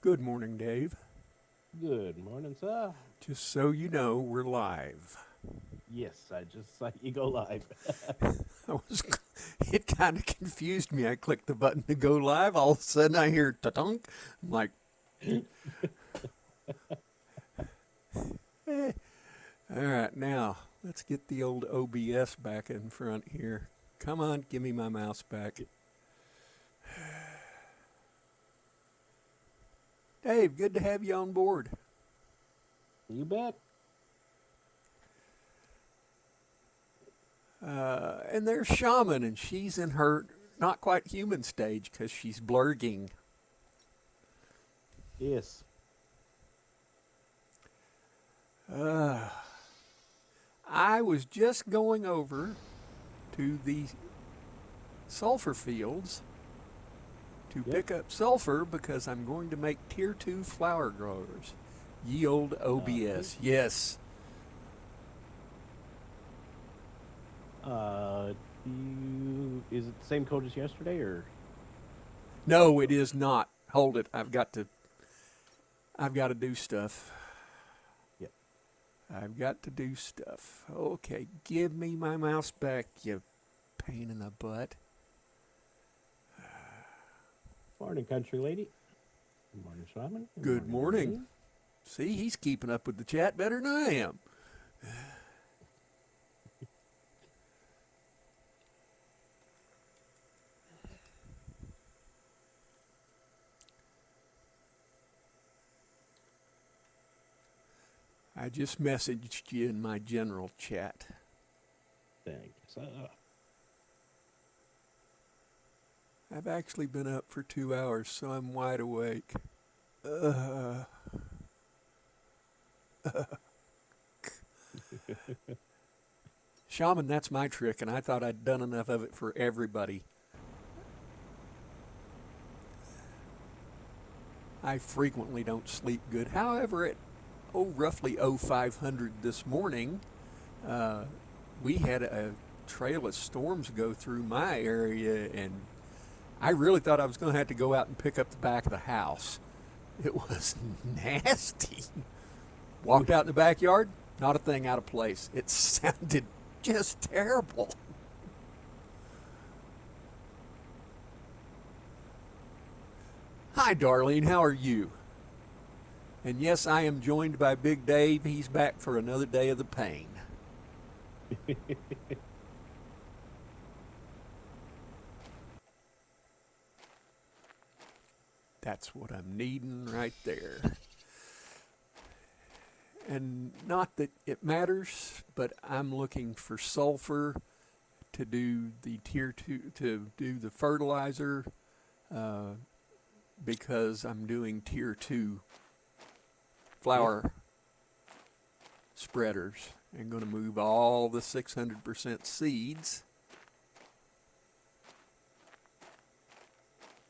Good morning, Dave. Good morning, sir. Just so you know, we're live. Yes, I just saw you go live. I was, it kind of confused me. I clicked the button to go live. All of a sudden, I hear ta-tunk. I'm like, eh. All right, now let's get the old OBS back in front here. Come on, give me my mouse back. Dave, good to have you on board. You bet. And there's Shaman, and she's in her not quite human stage because she's blurging. Yes. I was just going over to the sulfur fields to Yep. pick up sulfur because I'm going to make tier 2 flower growers. Ye old Nice. OBS. Yes. Uh, is it the same code as yesterday, or? No, it is not. Hold it. I've got to do stuff. Yep. I've got to do stuff. Okay, give me my mouse back, you pain in the butt. Morning, country lady. Good morning, shaman. Good Good morning, morning. Elaine. See, he's keeping up with the chat better than I am. I just messaged you in my general chat. Thank you, sir. I've actually been up for 2 hours, so I'm wide awake. Uh, Shaman, that's my trick, and I thought I'd done enough of it for everybody. I frequently don't sleep good. However, at roughly 0500 this morning, uh, we had a trail of storms go through my area, and I really thought I was going to have to go out and pick up the back of the house. It was nasty. Walked out in the backyard, not a thing out of place. It sounded just terrible. Hi, Darlene. How are you? And yes, I am joined by Big Dave. He's back for another day of the pain. That's what I'm needing right there. And not that it matters, but I'm looking for sulfur to do the tier 2, to do the fertilizer, uh, because I'm doing tier 2 Yep. flower spreaders and going to move all the 600% seeds.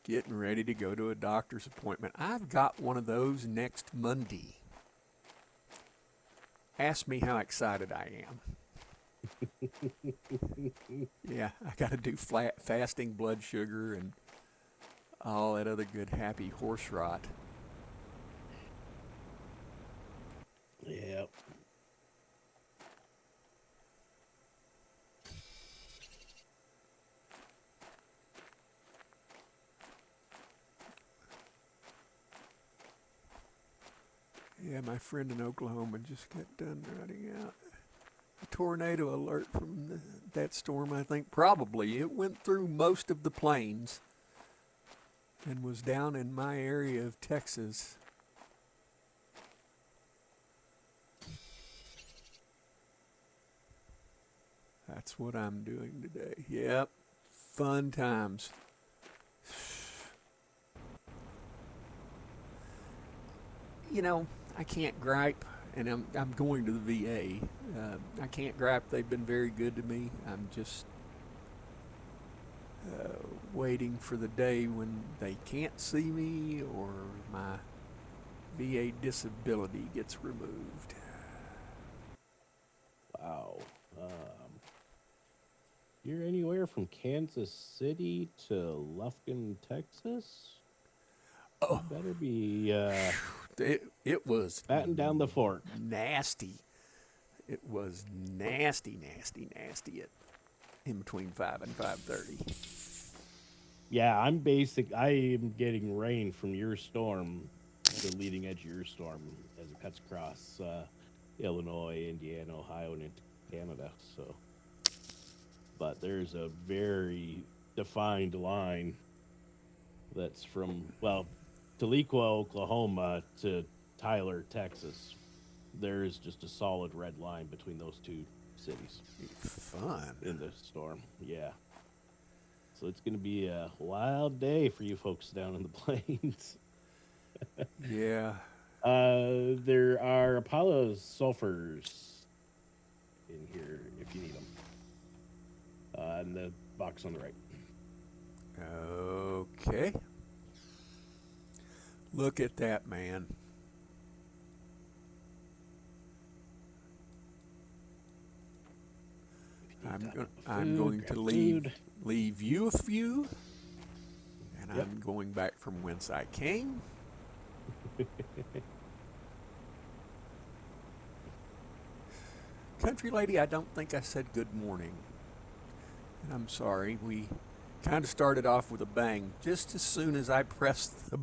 Getting ready to go to a doctor's appointment. I've got one of those next Monday. Ask me how excited I am. Yeah, I got to do fasting blood sugar and all that other good happy horse rot. Yep. Yeah, my friend in Oklahoma just got done writing out a tornado alert from that storm. I think probably it went through most of the plains and was down in my area of Texas. That's what I'm doing today. Yep, fun times. You know, I can't gripe, and I'm going to the VA. I can't gripe. They've been very good to me. I'm just waiting for the day when they can't see me or my VA disability gets removed. Wow. You're anywhere from Kansas City to Lufkin, Texas? Oh, Better be it was batten down the fork. nasty. It was nasty, nasty, nasty at in between 5 and 5:30. Yeah, I am getting rain from your storm, the leading edge of your storm, as it cuts across Illinois, Indiana, Ohio, and into Canada. So, but there's a very defined line that's from Tahlequah, Oklahoma, to Tyler, Texas. There's just a solid red line between those two cities Fun. in the storm. Yeah. So it's going to be a wild day for you folks down in the plains. Yeah. There are Apollo sulfurs in here if you need them. In the box on the right. Okay. Look at that, man. I'm going to leave you a few, and Yep. I'm going back from whence I came. Country lady, I don't think I said good morning. And I'm sorry, we kind of started off with a bang. Just as soon as I pressed the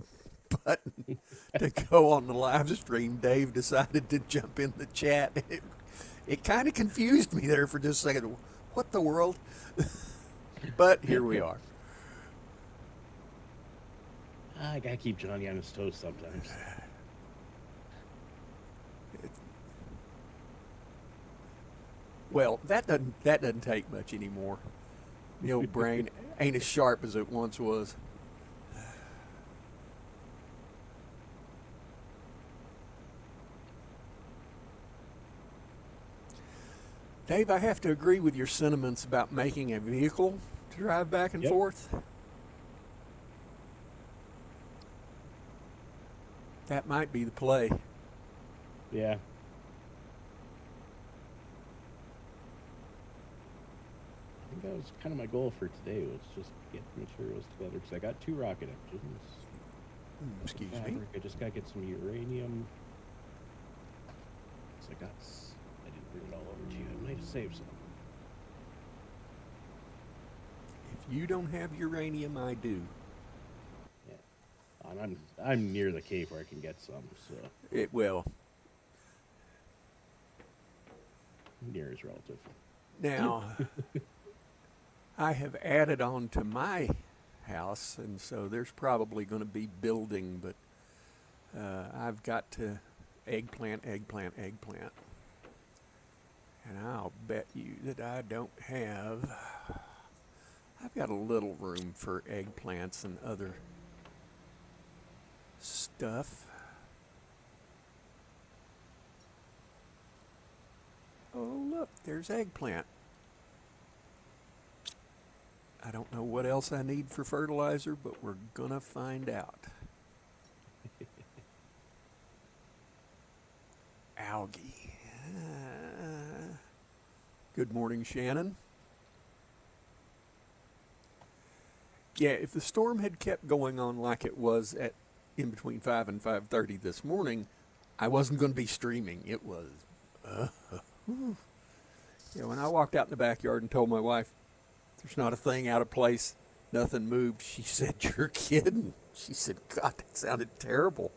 button to go on the live stream, Dave decided to jump in the chat. It kind of confused me there for just a second. What the world? But here we are. I gotta keep Johnny on his toes sometimes. Well, that doesn't take much anymore. The old brain ain't as sharp as it once was. Dave, I have to agree with your sentiments about making a vehicle to drive back and forth. That might be the play. Yeah. I think that was kind of my goal for today, was just get the materials together, because I got 2 rocket engines. Excuse me. Fabric. I just got to get some uranium. So I didn't bring it all over to you. I might have saved some. If you don't have uranium, I do. Yeah. And I'm near the cave where I can get some, so It will. near is relative. Now, I have added on to my house, and so there's probably going to be building, but I've got to eggplant. And I'll bet you that I've got a little room for eggplants and other stuff. Oh, look, there's eggplant. I don't know what else I need for fertilizer, but we're gonna find out. Algae. Good morning, Shannon. Yeah, if the storm had kept going on like it was in between 5 and 5:30 this morning, I wasn't going to be streaming. It was, when I walked out in the backyard and told my wife, there's not a thing out of place, nothing moved, she said, "You're kidding." She said, "God, that sounded terrible."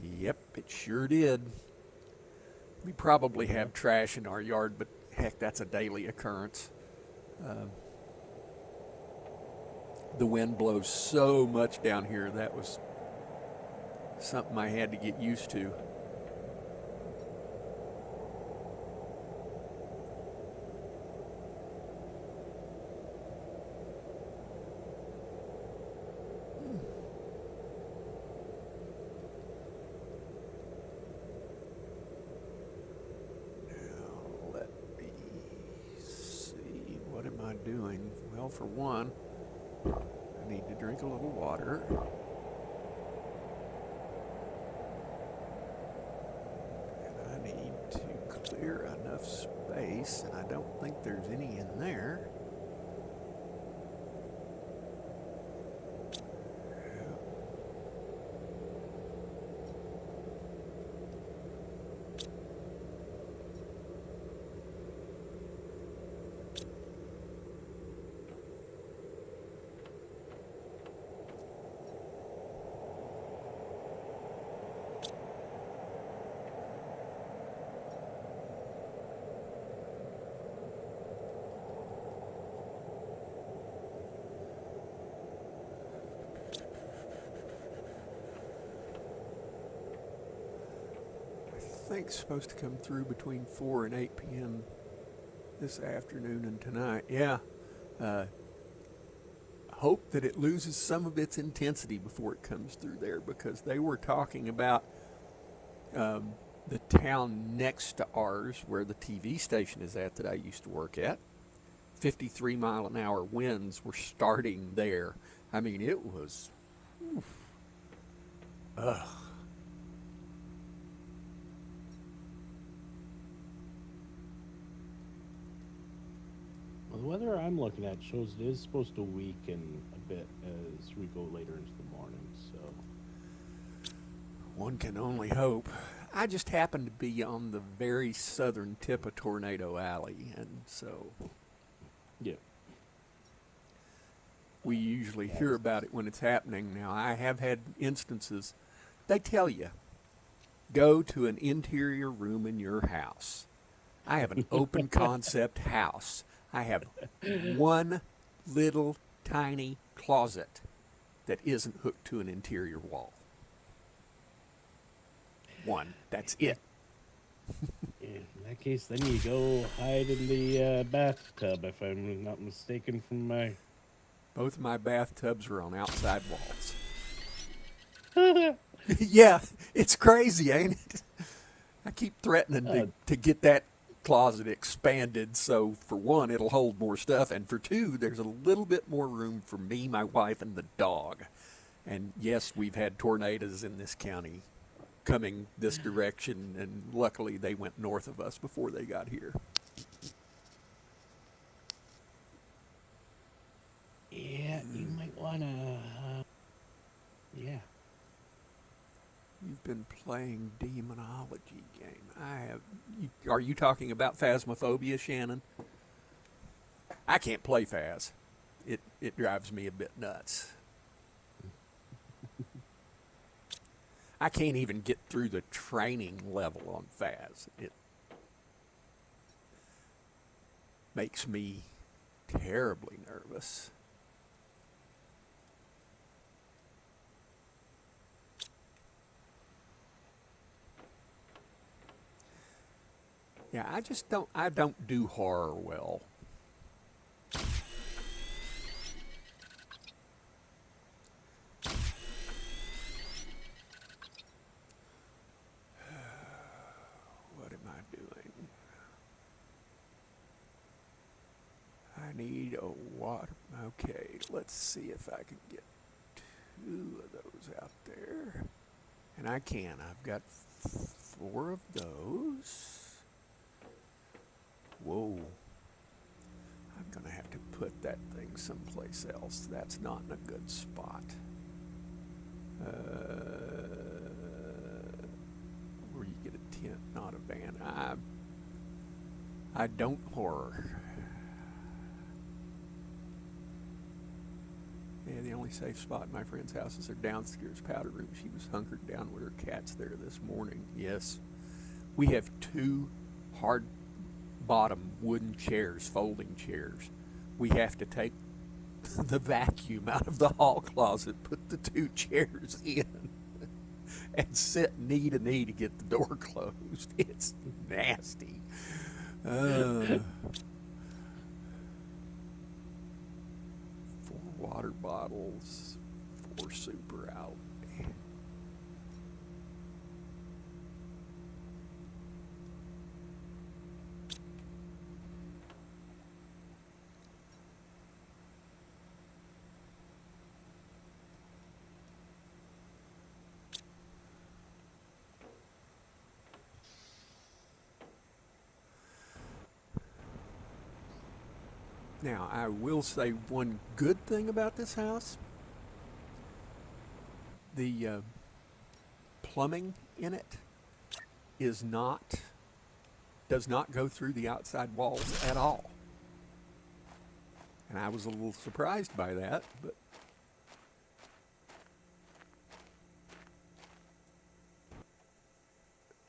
Yep, it sure did. We probably have trash in our yard, but heck, that's a daily occurrence. The wind blows so much down here, that was something I had to get used to. Doing well. For one, I need to drink a little water. And I need to clear enough space, and I don't think there's any in there. think it's supposed to come through between 4 and 8 p.m. this afternoon and tonight. Yeah. Uh, Hope that it loses some of its intensity before it comes through there, because they were talking about the town next to ours where the TV station is at that I used to work at. 53-mile-an-hour winds were starting there. I mean, it was. Ugh. Well, the weather I'm looking at shows it is supposed to weaken a bit as we go later into the morning. So One can only hope. I just happened to be on the very southern tip of Tornado Alley, and so yeah, we usually hear about it when it's happening. Now, I have had instances, they tell you, go to an interior room in your house. I have an open concept house. I have one little tiny closet that isn't hooked to an interior wall. One. That's it. in that case, then you go hide in the bathtub, if I'm not mistaken from my. Both of my bathtubs are on outside walls. Yeah, it's crazy, ain't it? I keep threatening to get that closet expanded, so for one, it'll hold more stuff, and for two, there's a little bit more room for me, my wife, and the dog. And yes, we've had tornadoes in this county coming this direction, and luckily they went north of us before they got here. Yeah, you might want to. Yeah. You've been playing demonology game. I have. Are you talking about Phasmophobia, Shannon? I can't play Phas. It drives me a bit nuts. I can't even get through the training level on Phas. It makes me terribly nervous. Yeah, I don't do horror well. What am I doing? I need a water. Okay, let's see if I can get 2 of those out there. And I can. I've got 4 of those. Whoa. I'm going to have to put that thing someplace else. That's not in a good spot. Where you get a tent, not a van. I don't horror. Yeah, the only safe spot in my friend's house is her downstairs powder room. She was hunkered down with her cats there this morning. Yes. We have 2 hard bottom wooden chairs, folding chairs. We have to take the vacuum out of the hall closet, put the 2 chairs in, and sit knee to knee to get the door closed. It's nasty. 4 water bottles, 4 super out. Now, I will say one good thing about this house. The plumbing in it does not go through the outside walls at all. And I was a little surprised by that, but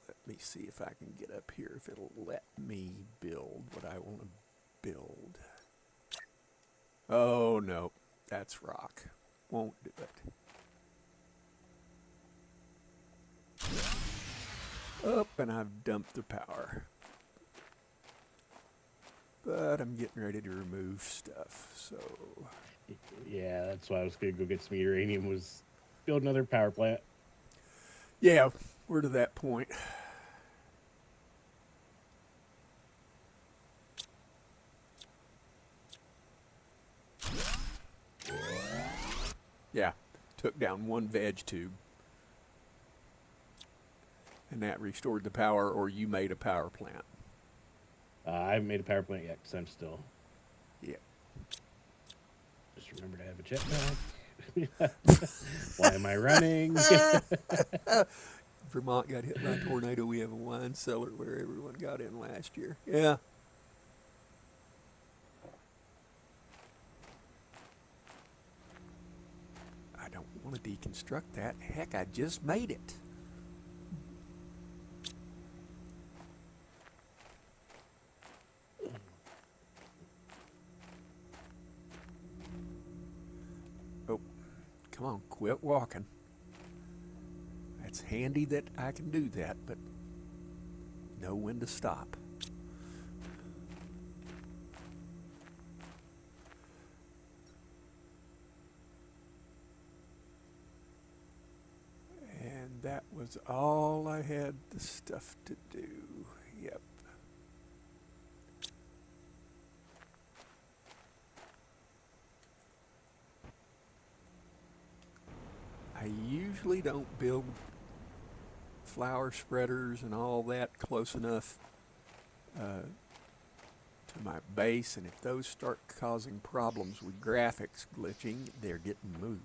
let me see if I can get up here, if it'll let me build what I want to build. Oh, no, that's rock. Won't do it. Up, and I've dumped the power. But I'm getting ready to remove stuff, so... Yeah, that's why I was gonna go get some uranium. Was build another power plant. Yeah, we're to that point. Yeah, took down one veg tube. And that restored the power, or you made a power plant. I haven't made a power plant yet because I'm still. Yeah. Just remember to have a jetpack. Why am I running? Vermont got hit by a tornado. We have a wine cellar where everyone got in last year. Yeah. I don't want to deconstruct that. Heck, I just made it. Oh, come on, quit walking. It's handy that I can do that, but know when to stop. And that was all I had the stuff to do. Yep. I usually don't build flower spreaders and all that close enough to my base, and if those start causing problems with graphics glitching, they're getting moved.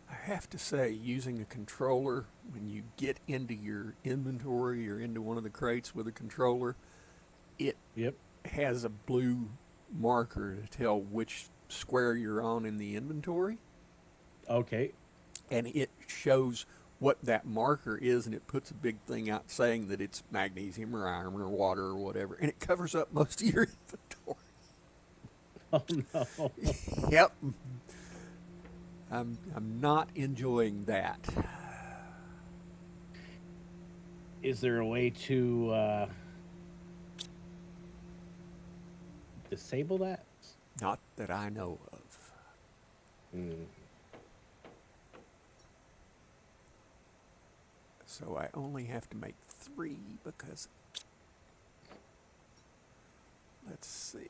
I have to say, using a controller, when you get into your inventory or into one of the crates with a controller, it has a blue marker to tell which square you're on in the inventory. Okay. And it shows what that marker is, and it puts a big thing out saying that it's magnesium or iron or water or whatever, and it covers up most of your inventory. Oh no. Yep. I'm not enjoying that. Is there a way to disable that? Not that I know of. So I only have to make 3 because, let's see.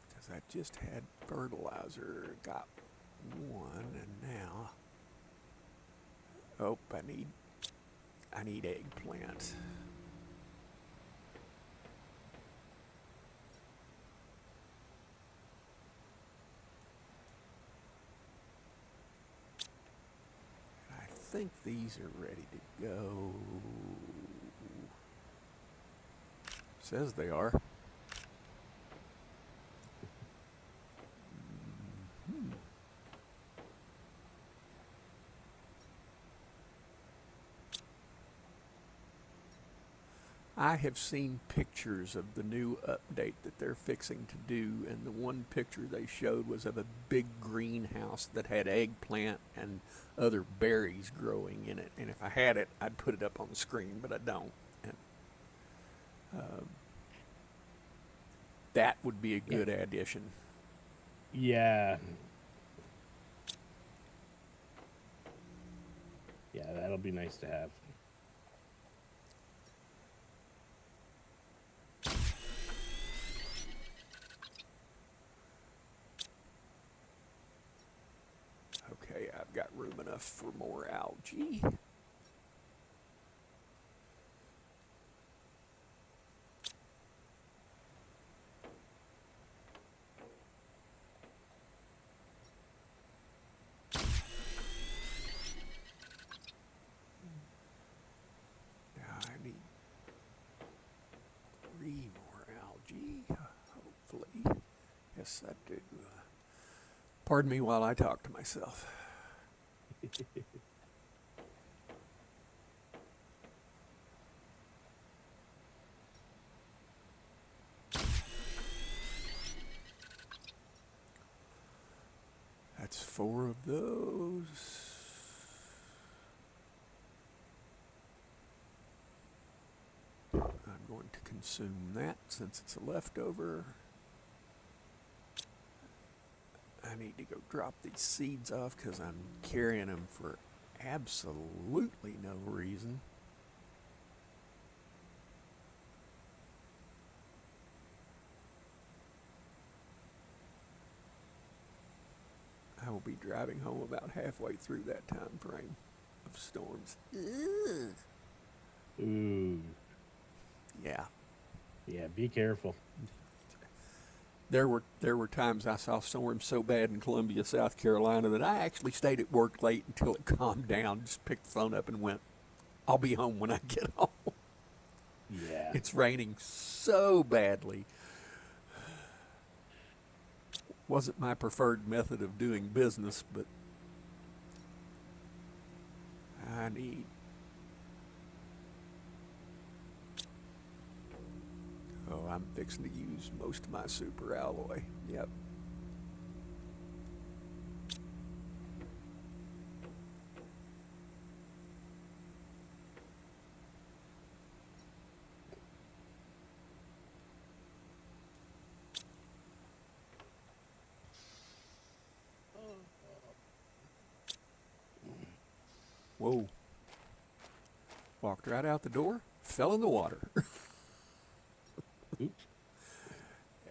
Because I just had fertilizer, got 1, and now, oh, I need eggplant. I think these are ready to go. Says they are. I have seen pictures of the new update that they're fixing to do, and the one picture they showed was of a big greenhouse that had eggplant and other berries growing in it. And if I had it, I'd put it up on the screen, but I don't. And that would be a good addition. Yeah. Yeah, that'll be nice to have. Okay, I've got room enough for more algae. Yes, I do. Pardon me while I talk to myself. That's 4 of those. I'm going to consume that since it's a leftover. I need to go drop these seeds off because I'm carrying them for absolutely no reason. I will be driving home about halfway through that time frame of storms. Ugh. Ooh. Yeah. Yeah, be careful. There were times I saw storms so bad in Columbia, South Carolina, that I actually stayed at work late until it calmed down. Just picked the phone up and went, I'll be home when I get home. Yeah. It's raining so badly. Wasn't my preferred method of doing business, but I need. Oh, I'm fixing to use most of my super alloy. Yep. Whoa. Walked right out the door, fell in the water. Oops.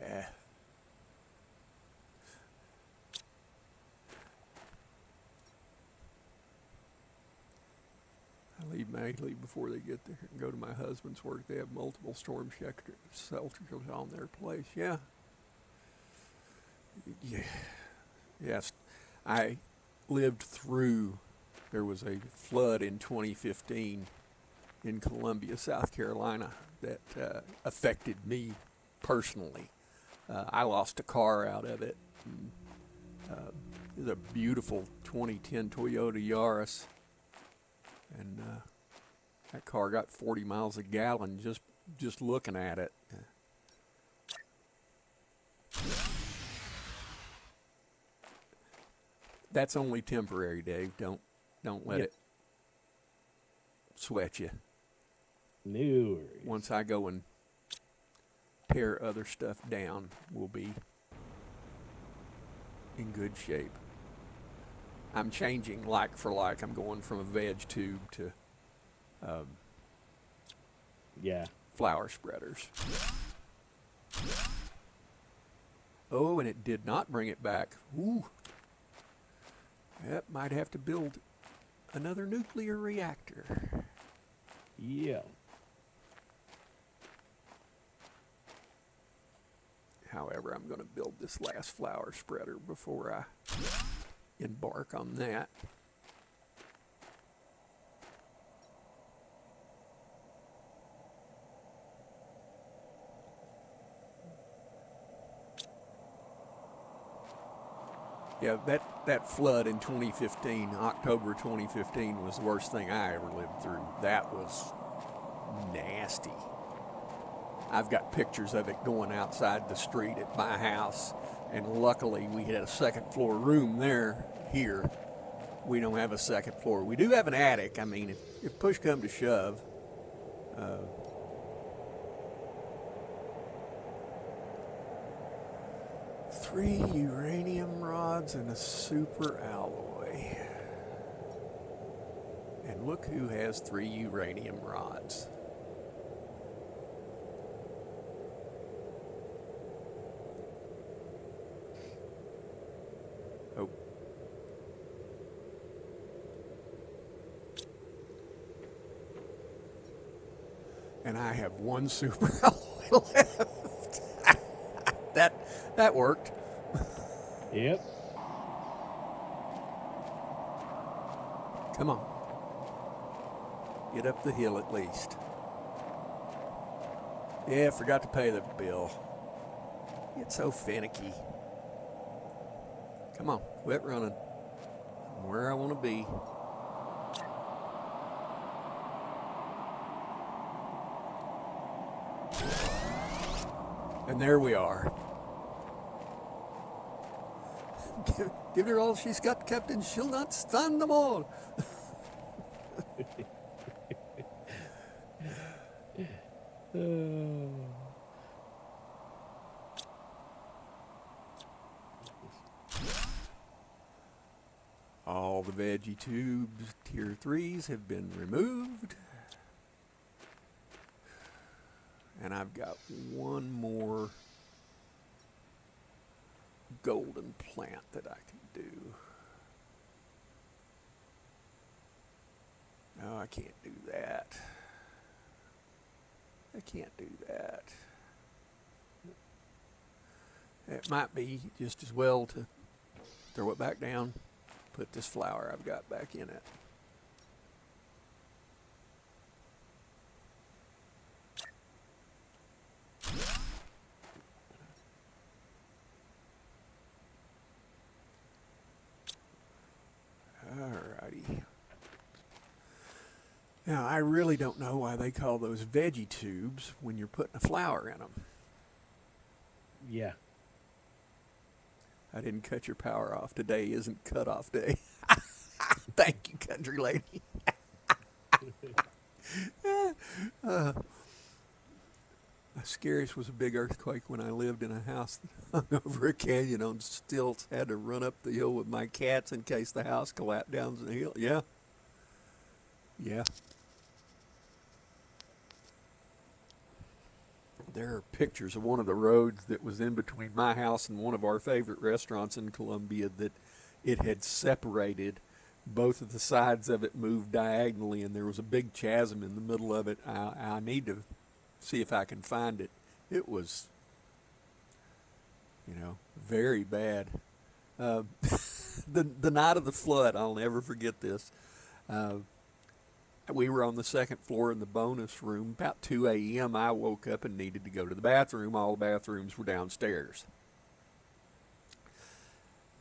Yeah. I leave before they get there and go to my husband's work. They have multiple storm shelters on their place. Yeah. Yeah. Yes. I lived through, there was a flood in 2015 in Columbia, South Carolina that affected me personally. I lost a car out of it. And, it was a beautiful 2010 Toyota Yaris, and that car got 40 miles a gallon just looking at it. That's only temporary, Dave. Don't let Yep. it sweat you. No worries. Once I go and tear other stuff down, we'll be in good shape. I'm changing like for like. I'm going from a veg tube to Yeah. flower spreaders. Oh, and it did not bring it back. Ooh. Yep, might have to build another nuclear reactor. Yeah. However, I'm going to build this last flower spreader before I embark on that. Yeah, that flood in 2015, October 2015, was the worst thing I ever lived through. That was nasty. I've got pictures of it going outside the street at my house, and luckily we had a second floor room there. Here, we don't have a second floor. We do have an attic. I mean, if push come to shove, three uranium rods and a super alloy. And look who has 3 uranium rods. Oh. And I have 1 super alloy left. That worked. Yep. Come on. Get up the hill at least. Yeah, forgot to pay the bill. It's so finicky. Come on, quit running. I'm where I want to be. And there we are. Give her all she's got, Captain. She'll not stand them all. All the veggie tubes, tier 3s, have been removed. And I've got one more golden plant that I can do. No, I can't do that. I can't do that. It might be just as well to throw it back down, put this flower I've got back in it. Alrighty. Now, I really don't know why they call those veggie tubes when you're putting a flower in them. Yeah. I didn't cut your power off. Today isn't cut-off day. Thank you, country lady. The scariest was a big earthquake when I lived in a house that hung over a canyon on stilts. Had to run up the hill with my cats in case the house collapsed down the hill. Yeah. Yeah. There are pictures of one of the roads that was in between my house and one of our favorite restaurants in Columbia that it had separated. Both of the sides of it moved diagonally, and there was a big chasm in the middle of it. I need to see if I can find it. It was, very bad. The night of the flood, I'll never forget this. We were on the second floor in the bonus room. About 2 a.m. I woke up and needed to go to the bathroom. All the bathrooms were downstairs.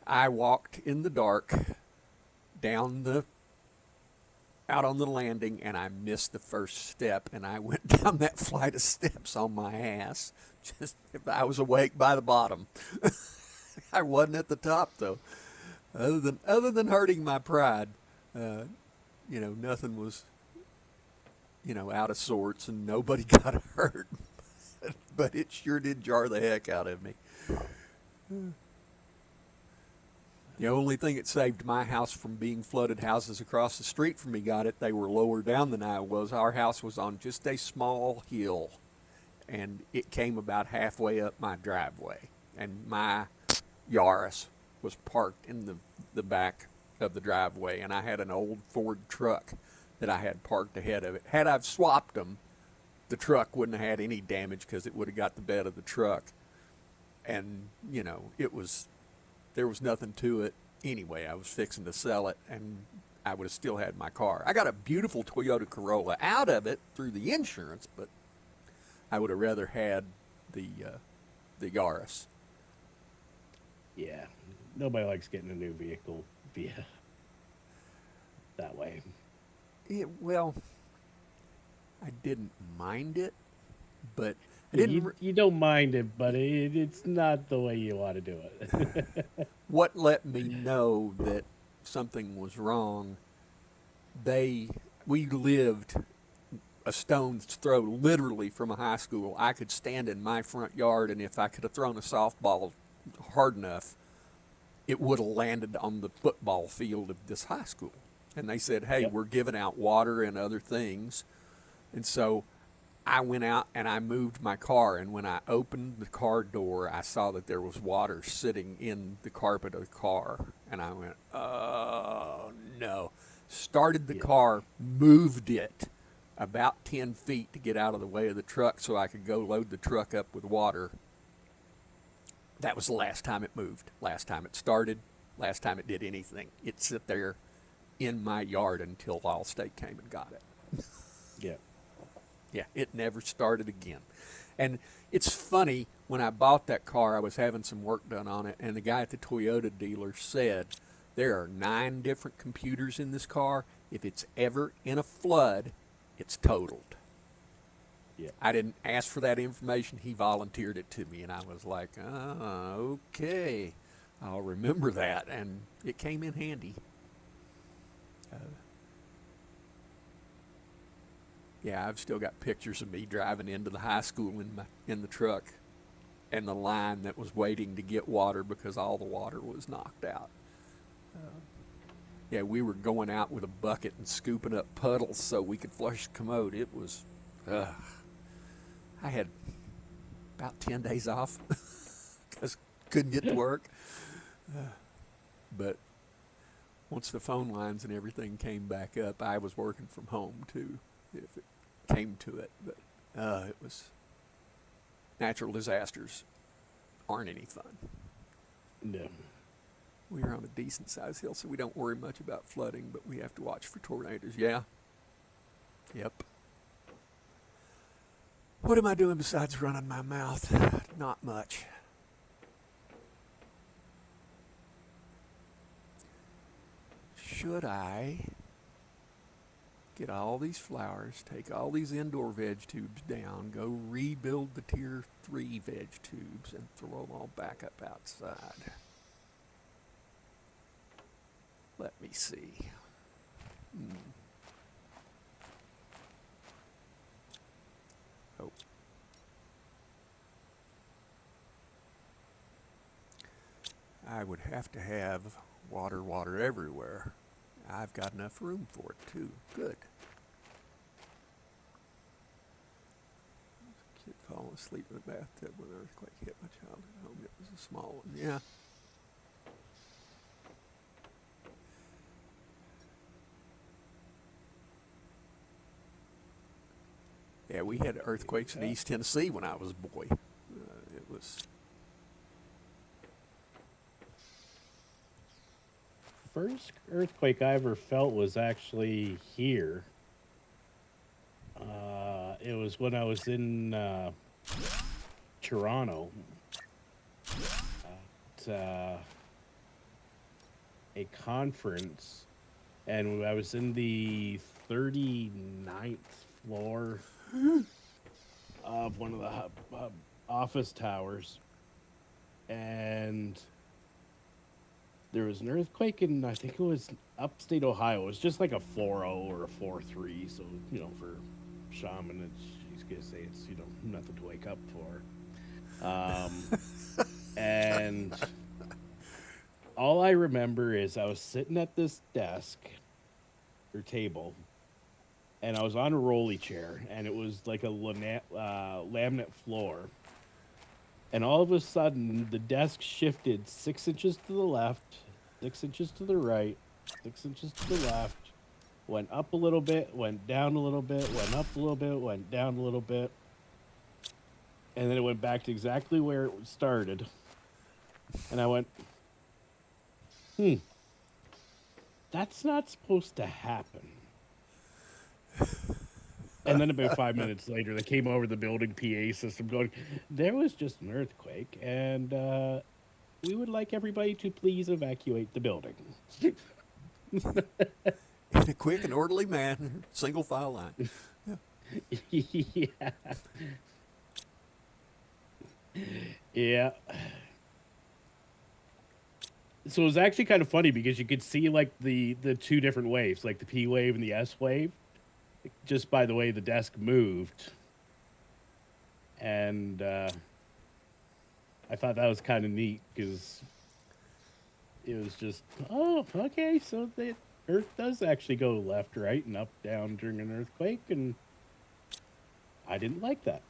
I walked in the dark out on the landing, and I missed the first step, and I went down that flight of steps on my ass. Just if I was awake by the bottom. I wasn't at the top though. Other than hurting my pride, nothing was out of sorts, and nobody got hurt. But it sure did jar the heck out of me. The only thing that saved my house from being flooded, houses across the street from me got it. They were lower down than I was. Our house was on just a small hill, and it came about halfway up my driveway. And my Yaris was parked in the back of the driveway, and I had an old Ford truck that I had parked ahead of it. Had I swapped them, the truck wouldn't have had any damage because it would have got the bed of the truck. And, there was nothing to it anyway. I was fixing to sell it, and I would have still had my car. I got a beautiful Toyota Corolla out of it through the insurance, but I would have rather had the Yaris. Yeah. Nobody likes getting a new vehicle via that way. Yeah, well, I didn't mind it, but I didn't. You don't mind it, but it's not the way you want to do it. What let me know that something was wrong? We lived a stone's throw, literally, from a high school. I could stand in my front yard, and if I could have thrown a softball hard enough, it would have landed on the football field of this high school. And they said, hey, Yep. We're giving out water and other things. And so I went out and I moved my car, and when I opened the car door, I saw that there was water sitting in the carpet of the car. And I went, oh, no. Started the car, moved it about 10 feet to get out of the way of the truck so I could go load the truck up with water. That was the last time it moved, last time it started, last time it did anything. It sat there in my yard until Allstate came and got it. Yeah. Yeah, it never started again. And it's funny, when I bought that car, I was having some work done on it, and the guy at the Toyota dealer said there are 9 different computers in this car. If it's ever in a flood, it's totaled. Yeah. I didn't ask for that information. He volunteered it to me, and I was like, okay, I'll remember that. And it came in handy. Yeah, I've still got pictures of me driving into the high school in the truck, and the line that was waiting to get water because all the water was knocked out. Yeah, we were going out with a bucket and scooping up puddles so we could flush the commode. It was, I had about 10 days off because couldn't get to work. But once the phone lines and everything came back up, I was working from home too, if it came to it. But it was, natural disasters aren't any fun. No. We're on a decent sized hill, so we don't worry much about flooding, but we have to watch for tornadoes. Yeah. Yep. What am I doing besides running my mouth? Not much. Should I get all these flowers, take all these indoor veg tubes down, go rebuild the tier 3 veg tubes, and throw them all back up outside? Let me see. Oh. I would have to have water everywhere. I've got enough room for it too. Good. Kid falling asleep in the bathtub when an earthquake hit my childhood home. It was a small one. Yeah. Yeah, we had earthquakes in East Tennessee when I was a boy. It was. First earthquake I ever felt was actually here. It was when I was in Toronto at a conference, and I was in the 39th floor of one of the office towers, and there was an earthquake in, I think it was upstate Ohio. It was just like a 4.0 or a 4.3, so, you know, for shaman, she's gonna say it's, you know, nothing to wake up for. And all I remember is I was sitting at this desk or table, and I was on a rolly chair, and it was like a laminate floor. And all of a sudden, the desk shifted 6 inches to the left, 6 inches to the right, 6 inches to the left, went up a little bit, went down a little bit, went up a little bit, went down a little bit. And then it went back to exactly where it started. And I went, that's not supposed to happen. And then about 5 minutes later, they came over the building PA system going, there was just an earthquake, and we would like everybody to please evacuate the building. In a quick and orderly manner, single file line. Yeah. Yeah. So it was actually kind of funny because you could see like the 2 different waves, like the P wave and the S wave, just by the way the desk moved. And I thought that was kind of neat because it was just, oh, okay, so the Earth does actually go left, right, and up, down during an earthquake, and I didn't like that.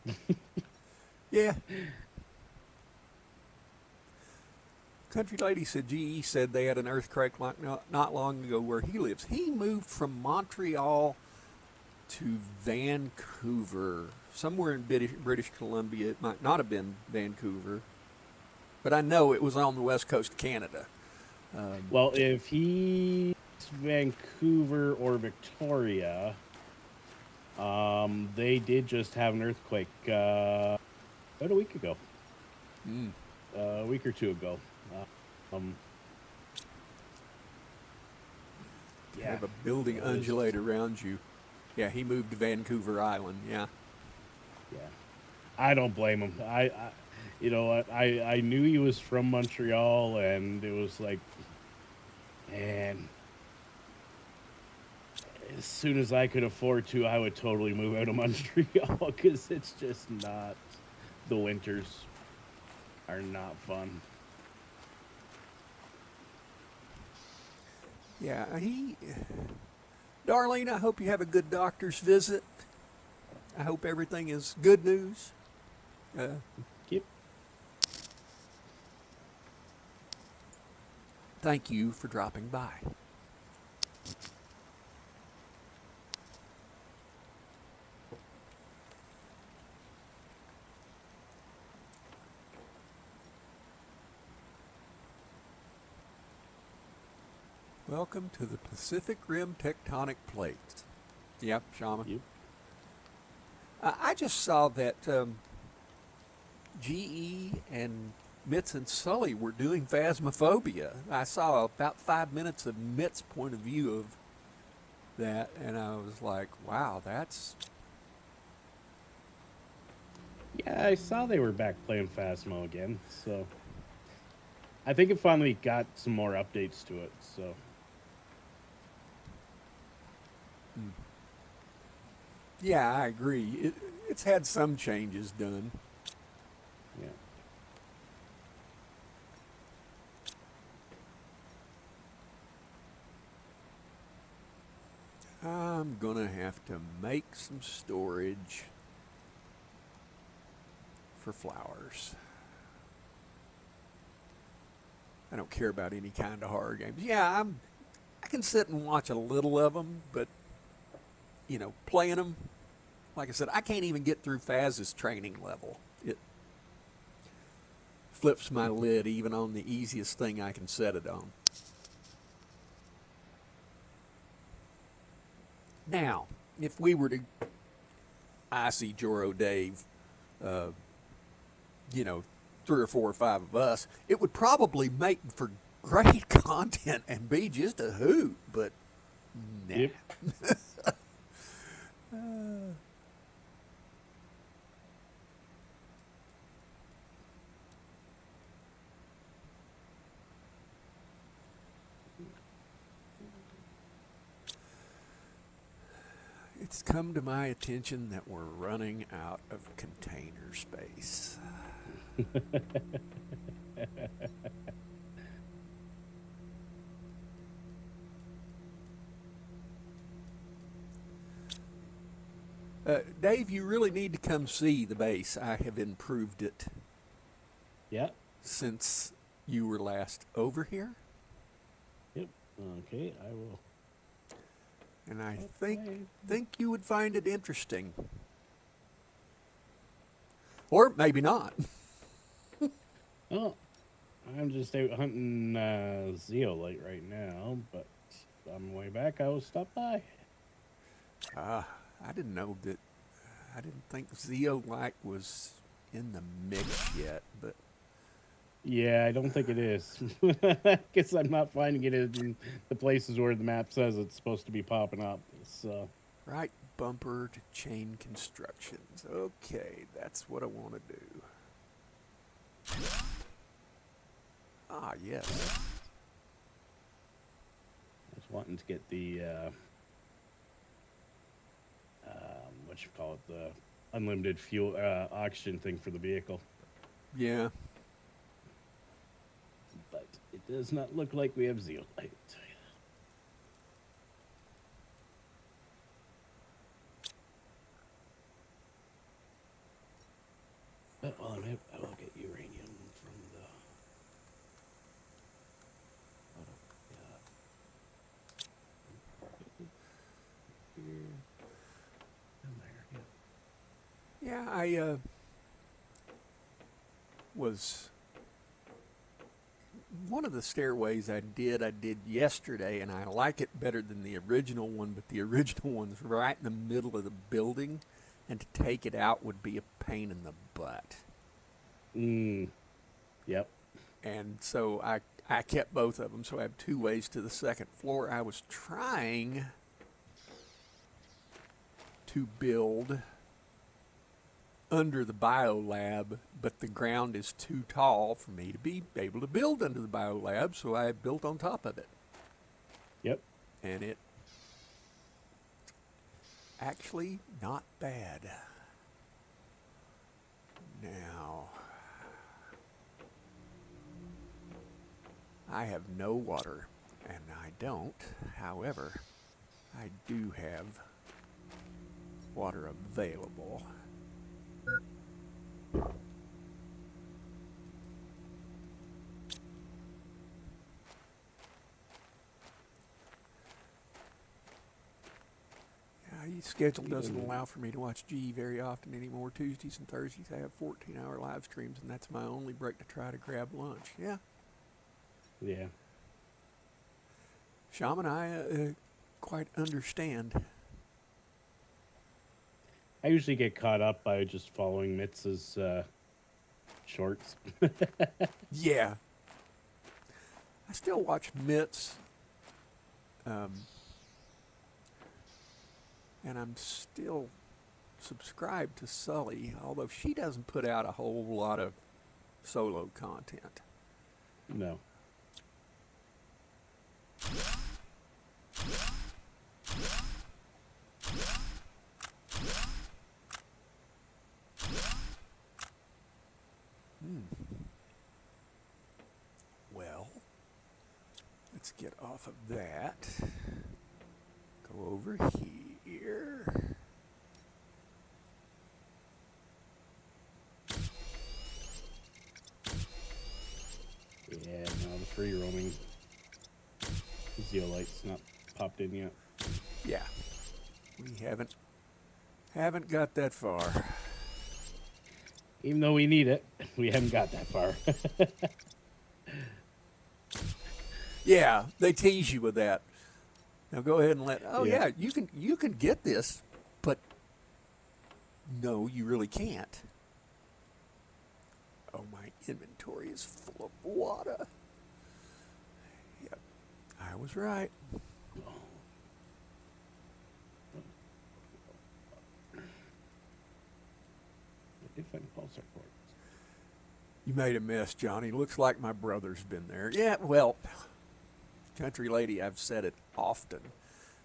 Yeah. Country lady said GE said they had an earthquake like not long ago where he lives. He moved from Montreal to Vancouver, somewhere in British Columbia. It might not have been Vancouver, but I know it was on the west coast of Canada. Well, if he's Vancouver or Victoria, they did just have an earthquake about a week ago. Mm. a week or two ago. Um, yeah, Have a building it was undulate around you. Yeah, he moved to Vancouver Island. Yeah. yeah. I don't blame him. You know what? I knew he was from Montreal, and it was like, man, as soon as I could afford to, I would totally move out of Montreal because it's just not. The winters are not fun. Yeah, Darlene, I hope you have a good doctor's visit. I hope everything is good news. Uh, Yep. Thank you for dropping by. Welcome to the Pacific Rim Tectonic Plates. Yep, Shaman. Yep. I just saw that GE and Mitz and Sully were doing Phasmophobia. I saw about 5 minutes of Mitz's point of view of that, and I was like, wow, that's. Yeah, I saw they were back playing Phasmo again, so I think it finally got some more updates to it. So Yeah, I agree. It's had some changes done. yeah. I'm gonna have to make some storage for flowers. I don't care about any kind of horror games. Yeah, I can sit and watch a little of them, but playing them, like I said, I can't even get through Faz's training level. It flips my lid even on the easiest thing I can set it on. Now, if we were to IC Joro Dave, uh, 3 or 4 or 5 of us, it would probably make for great content and be just a hoot, but nah. Yep. It's come to my attention that we're running out of container space. Dave, you really need to come see the base. I have improved it Yeah. since you were last over here, Yep. Okay, I will. and I Okay. think you would find it interesting, or maybe not. Oh, I'm just out hunting zeolite right now, but on my way back, I will stop by. I didn't know that. I didn't think zeolite was in the mix yet, but Yeah, I don't think it is. Guess I'm not finding it in the places where the map says it's supposed to be popping up. So, right bumper to chain constructions. Okay, that's what I want to do. Ah, yes. I was wanting to get the what you call it, the unlimited fuel oxygen thing for the vehicle, Yeah. but it does not look like we have zeolite. But while I'm out, I will get uranium from the. Here and there. Yeah. Yeah, I was. One of the stairways I did yesterday, and I like it better than the original one, but the original one's right in the middle of the building, and to take it out would be a pain in the butt. Mm. Yep. And so I kept both of them, so I have two ways to the second floor. I was trying to build under the biolab, but the ground is too tall for me to be able to build under the biolab, so I built on top of it. Yep. And it actually not bad. Now, I have no water, and I don't. However, I do have water available. Schedule doesn't allow for me to watch G very often anymore. Tuesdays and Thursdays I have 14-hour live streams, and that's my only break to try to grab lunch. Yeah. Yeah. Shaman, I quite understand. I usually get caught up by just following Mitz's shorts. Yeah. I still watch Mitz. And I'm still subscribed to Sully, although she doesn't put out a whole lot of solo content. No. Well, let's get off of that. Go over here. Yeah, no, the free roaming zeolite's not popped in yet. Yeah, we haven't got that far. Even though we need it, we haven't got that far. Yeah, they tease you with that. Now go ahead and Yeah. you can get this, but no, you really can't. Oh, my inventory is full of water. Yep, I was right. I did find pulsar cords. You made a mess, Johnny. Looks like my brother's been there. Yeah, well, country lady, I've said it often.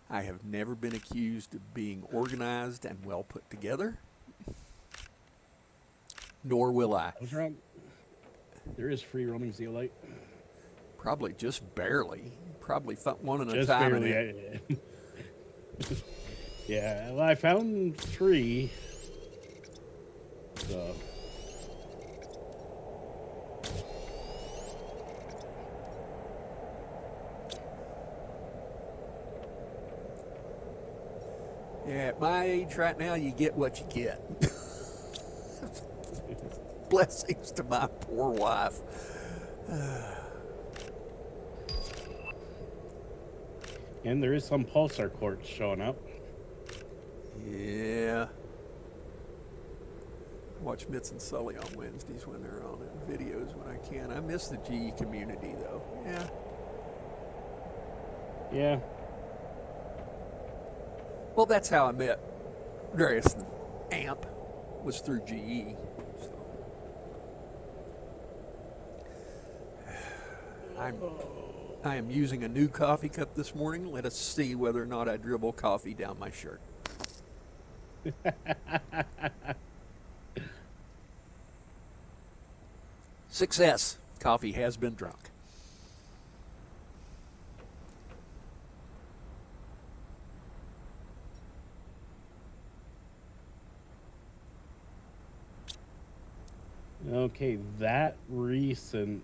I have never been accused of being organized and well put together. Nor will I. I was wrong. There is free roaming zeolite. Probably just barely. Probably one at a Just time. barely. Yeah, well, I found 3. So. Yeah, at my age right now, you get what you get. Blessings to my poor wife. And there is some pulsar quartz showing up. Yeah. Watch Mitz and Sully on Wednesdays when they're on it, videos when I can. I miss the GE community, though. Yeah. Yeah. Well, that's how I met Darius and Amp, was through GE. So. I am using a new coffee cup this morning. Let us see whether or not I dribble coffee down my shirt. Success. Coffee has been drunk. Okay, that recent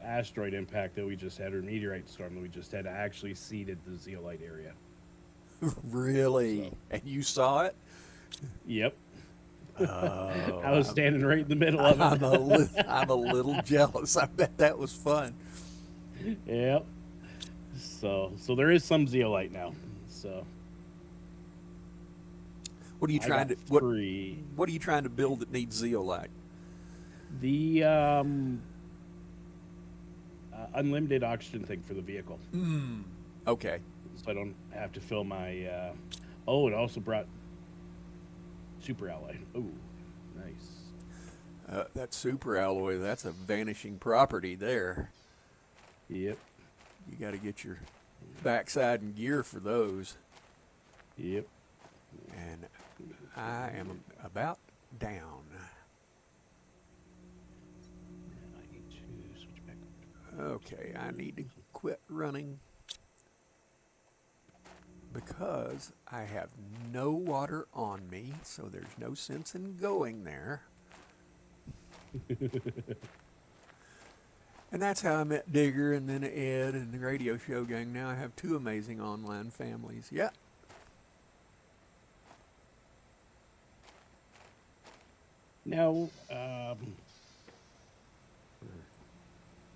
asteroid impact that we just had, or meteorite storm that we just had, actually seeded the zeolite area. Really? So. And you saw it? Yep. Oh, I was standing right in the middle of it. I'm a little jealous. I bet that was fun. Yep. So there is some zeolite now. So what are you trying to free. what are you trying to build that needs zeolite? The unlimited oxygen thing for the vehicle, Okay. so I don't have to fill my. Oh, it also brought super alloy. Oh, nice. That super alloy, that's a vanishing property there. Yep. You got to get your backside in gear for those. Yep. And I am about down. I need to switch back. Okay, I need to quit running because I have no water on me, so there's no sense in going there. And that's how I met Digger and then Ed and the radio show gang. Now I have two amazing online families. Yeah. Now,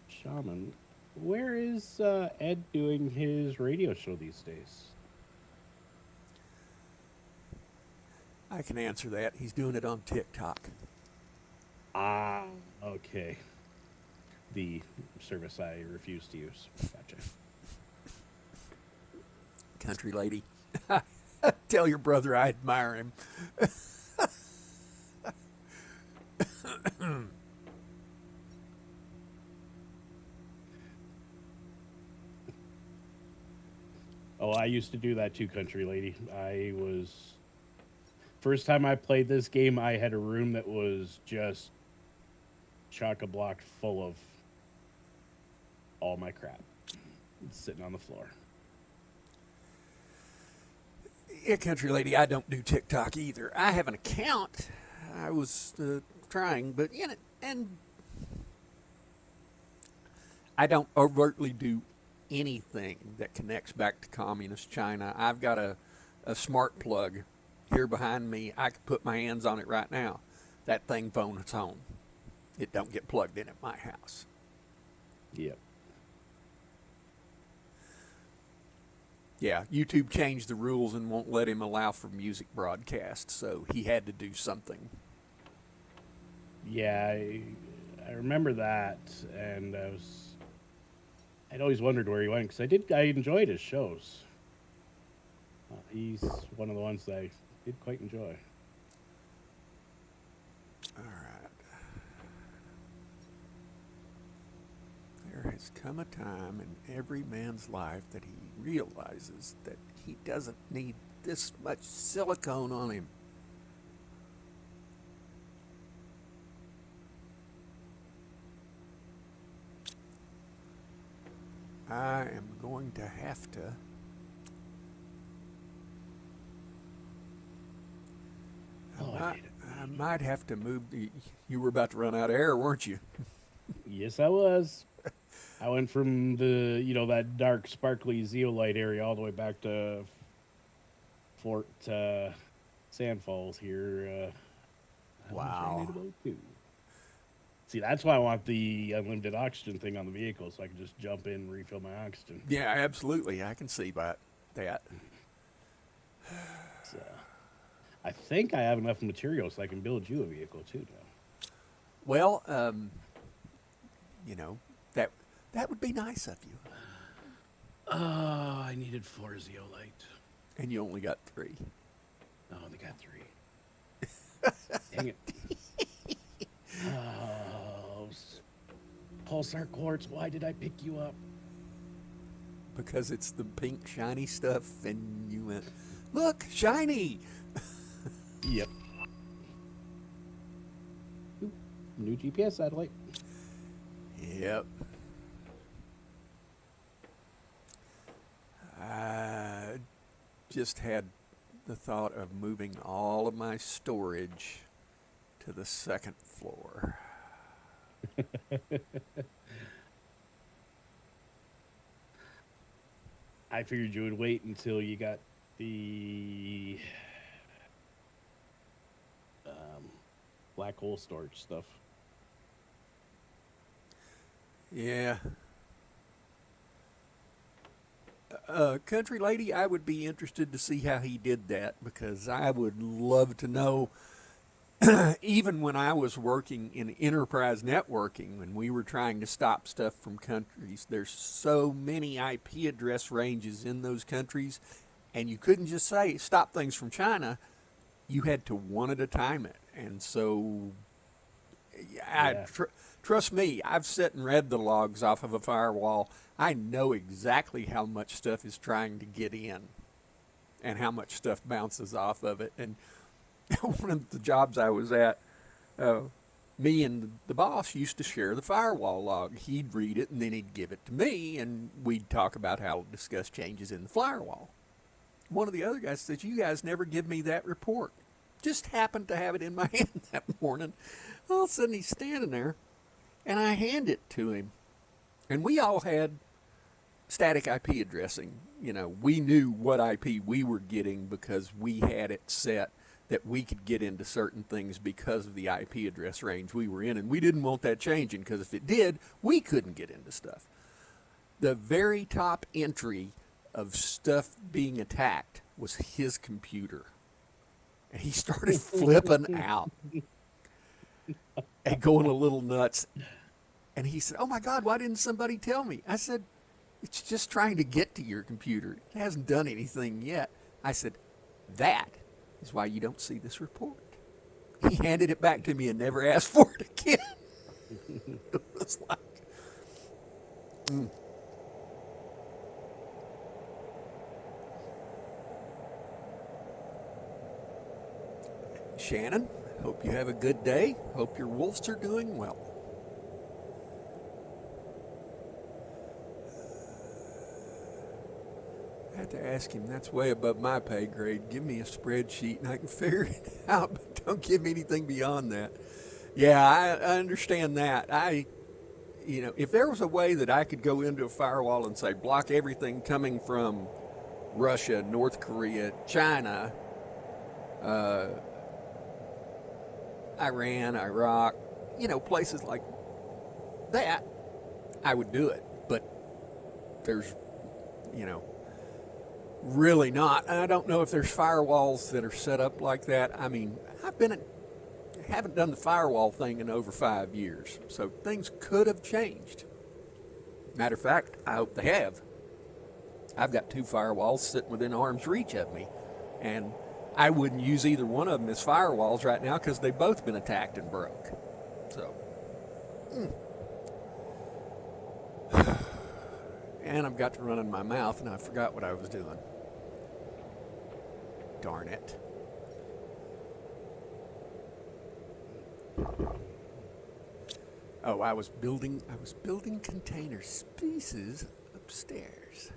Shaman, where is Ed doing his radio show these days? I can answer that. He's doing it on TikTok. Ah, okay. The service I refuse to use. Gotcha. Country lady. Tell your brother I admire him. Oh, I used to do that too, country lady. First time I played this game, I had a room that was just chock-a-block full of all my crap sitting on the floor. Yeah, country lady, I don't do TikTok either. I have an account. I was trying, but and I don't overtly do anything that connects back to communist China. I've got a smart plug here behind me. I could put my hands on it right now. That thing phone its home. It don't get plugged in at my house. Yep. Yeah, YouTube changed the rules and won't let him allow for music broadcasts, so he had to do something. Yeah, I remember that, and I'd always wondered where he went because I enjoyed his shows. He's one of the ones that I did quite enjoy. All right. There has come a time in every man's life that he realizes that he doesn't need this much silicone on him. I am going to have to I might have to move. You were about to run out of air, weren't you? Yes, I was. I went from that dark, sparkly zeolite area all the way back to Fort Sand Falls here. Wow. See, that's why I want the unlimited oxygen thing on the vehicle, so I can just jump in and refill my oxygen. Yeah, absolutely. I can see that. So, I think I have enough material so I can build you a vehicle too now. Well, that would be nice of you. Oh, I needed 4 zeolite. And you only got 3. Oh, they got 3. Dang it. Oh, pulsar quartz, why did I pick you up? Because it's the pink shiny stuff, and you went, look, shiny! Yep. Ooh, new GPS satellite. Yep. I just had the thought of moving all of my storage to the 2nd floor. I figured you would wait until you got the black hole storage stuff. Yeah. Country lady, I would be interested to see how he did that, because I would love to know even when I was working in enterprise networking, when we were trying to stop stuff from countries, there's so many IP address ranges in those countries, and you couldn't just say stop things from China. You had to one at a time it. And so, Yeah. trust me, I've sat and read the logs off of a firewall. I know exactly how much stuff is trying to get in and how much stuff bounces off of it. And one of the jobs I was at, uh, me and the boss used to share the firewall log. He'd read it and then he'd give it to me, and we'd talk about how to discuss changes in the firewall. One of the other guys says, "You guys never give me that report." Just happened to have it in my hand that morning. All of a sudden, he's standing there, and I hand it to him. And we all had static IP addressing. You know, we knew what IP we were getting because we had it set that we could get into certain things because of the IP address range we were in, and we didn't want that changing because if it did, we couldn't get into stuff. The very top entry of stuff being attacked was his computer. And he started flipping out and going a little nuts. And he said, "Oh my God, why didn't somebody tell me?" I said, "It's just trying to get to your computer. It hasn't done anything yet." I said, "That is why you don't see this report." He handed it back to me and never asked for it again. It was like, mm. Shannon, hope you have a good day. Hope your wolves are doing well. I had to ask him, that's way above my pay grade. Give me a spreadsheet and I can figure it out, but don't give me anything beyond that. Yeah, I understand that. If there was a way that I could go into a firewall and say, block everything coming from Russia, North Korea, China, Iran, Iraq, places like that, I would do it. But there's, really not. I don't know if there's firewalls that are set up like that. I mean, haven't done the firewall thing in over 5 years, so things could have changed. Matter of fact, I hope they have. I've got 2 firewalls sitting within arm's reach of me, and I wouldn't use either one of them as firewalls right now because they've both been attacked and broke. So, and I've got to run in my mouth, and I forgot what I was doing. Darn it. Oh, I was building container spaces upstairs.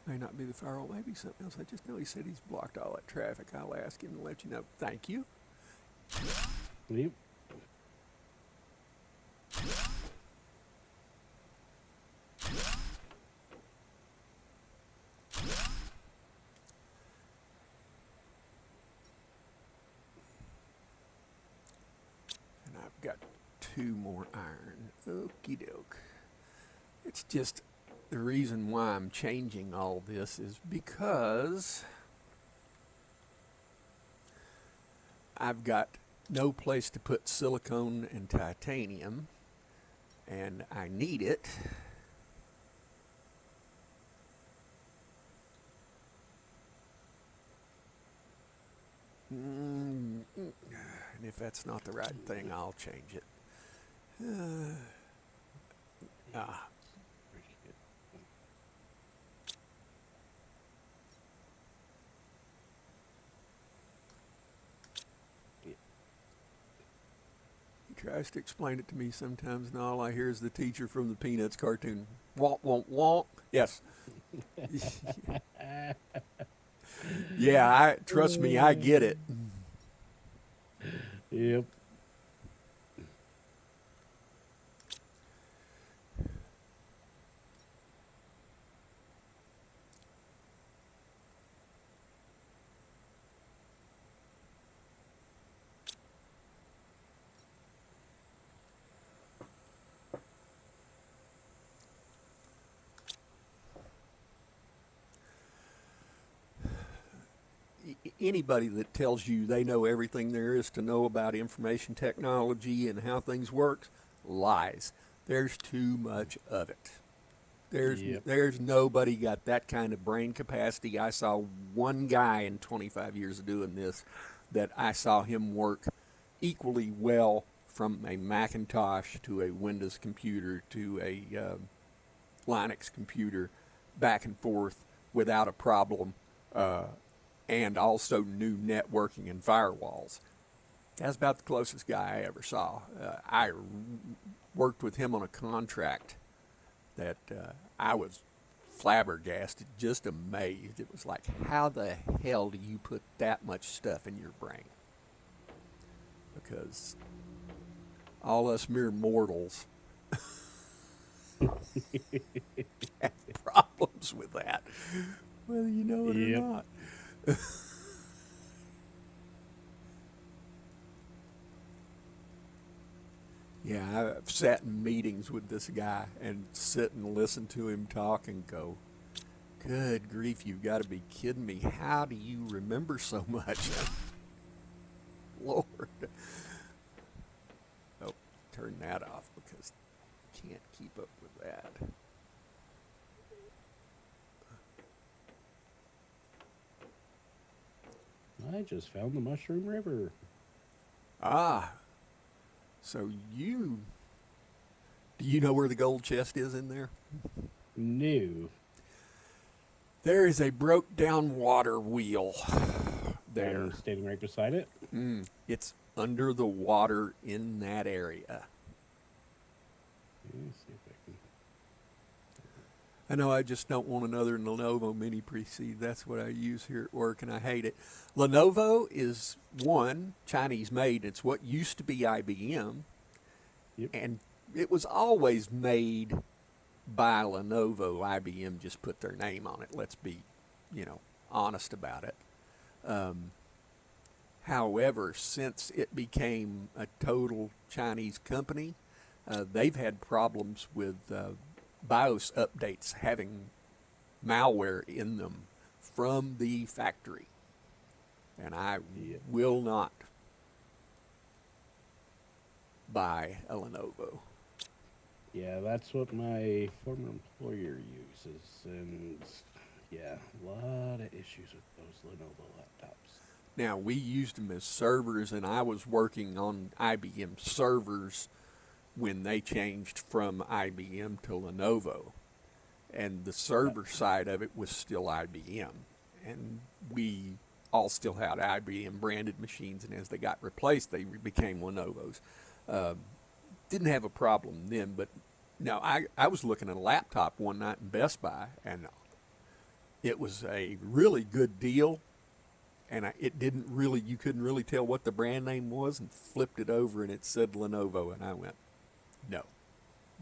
May not be the firewall, maybe something else. I just know he said he's blocked all that traffic. I'll ask him to let you know. Thank you. Yep. And I've got 2 more iron. Okie doke. It's just the reason why I'm changing all this is because I've got no place to put silicone and titanium, and I need it. And if that's not the right thing, I'll change it. He tries to explain it to me sometimes, and all I hear is the teacher from the Peanuts cartoon. Wonk, wonk, wonk. Yes. Yeah, trust me, I get it. Yep. anybody that tells you they know everything there is to know about information technology and how things work lies. There's too much of it. Yep. There's nobody got that kind of brain capacity. I saw one guy in 25 years of doing this that I saw him work equally well from a Macintosh to a Windows computer to a Linux computer back and forth without a problem, and also knew networking and firewalls. That's about the closest guy I ever saw. I worked with him on a contract that I was flabbergasted, just amazed. It was like, how the hell do you put that much stuff in your brain? Because all us mere mortals have problems with that, whether you know it or Yep. not. Yeah, I've sat in meetings with this guy and sit and listen to him talk and go, good grief, you've got to be kidding me. How do you remember so much? Lord. Oh, turn that off because I can't keep up with that. I just found the Mushroom River. Ah, so do you know where the gold chest is in there? New. There is a broke down water wheel there. I'm standing right beside it. It's under the water in that area. Let's see if I can. I know I just don't want another Lenovo Mini PC. That's what I use here at work, and I hate it. Lenovo is one, Chinese made. It's what used to be IBM, Yep. and it was always made by Lenovo. IBM just put their name on it. Let's be, honest about it. However, since it became a total Chinese company, they've had problems with BIOS updates having malware in them from the factory. And I Yep. will not buy a Lenovo. Yeah, that's what my former employer uses, and yeah, a lot of issues with those Lenovo laptops. Now, we used them as servers, and I was working on IBM servers when they changed from IBM to Lenovo. And the server side of it was still IBM. And we all still had IBM branded machines, and as they got replaced, they became Lenovo's. Didn't have a problem then, but no, I was looking at a laptop one night in Best Buy, and it was a really good deal. And it didn't really, you couldn't really tell what the brand name was, and flipped it over and it said Lenovo, and I went, no,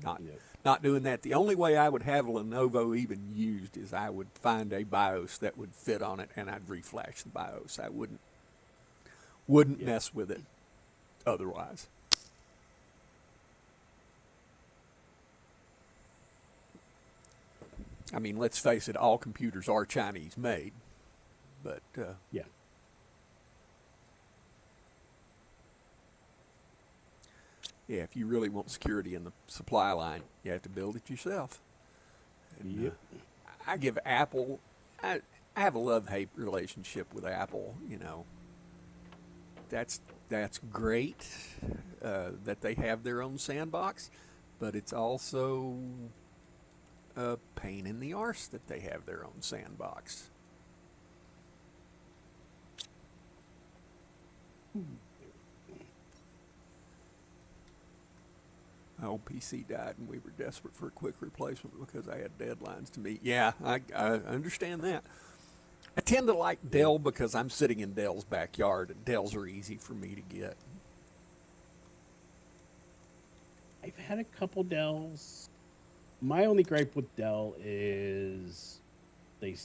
not Yep. not doing that. The only way I would have a Lenovo even used is I would find a BIOS that would fit on it, and I'd reflash the BIOS. I wouldn't Yep. mess with it otherwise. I mean, let's face it, all computers are Chinese made, but Yeah. yeah, if you really want security in the supply line, you have to build it yourself. And, Yep. I give Apple, I have a love-hate relationship with Apple. That's great that they have their own sandbox, but it's also a pain in the arse that they have their own sandbox. My old PC died, and we were desperate for a quick replacement because I had deadlines to meet. Yeah, I understand that. I tend to like Dell because I'm sitting in Dell's backyard, and Dells are easy for me to get. I've had a couple Dells. My only gripe with Dell is they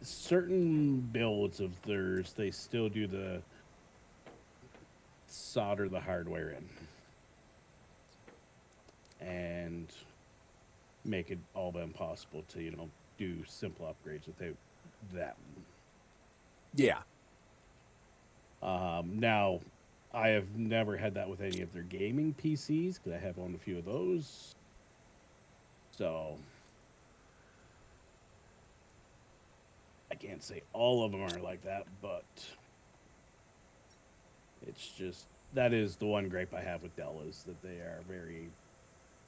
certain builds of theirs they still do the solder the hardware in and make it all but impossible to do simple upgrades without that. Yeah. Now, I have never had that with any of their gaming PCs because I have owned a few of those. So I can't say all of them are like that, but it's just that is the one gripe I have with Dell is that they are very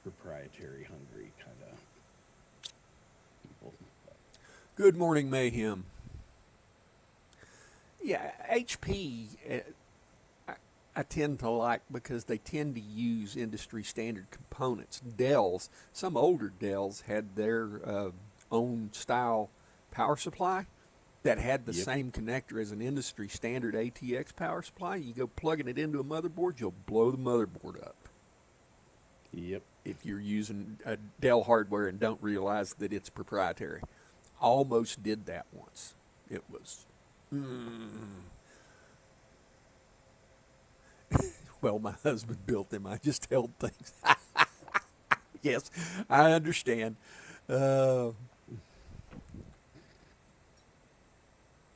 proprietary hungry kind of people. Good morning, Mayhem. Yeah, HP, I tend to like because they tend to use industry standard components. Dells, some older Dells had their own style power supply that had the Yep. same connector as an industry standard ATX power supply. You go plugging it into a motherboard, you'll blow the motherboard up Yep. if you're using a Dell hardware and don't realize that it's proprietary. Almost did that once. It was. Well, my husband built them. I just held things. Yes, I understand. Uh,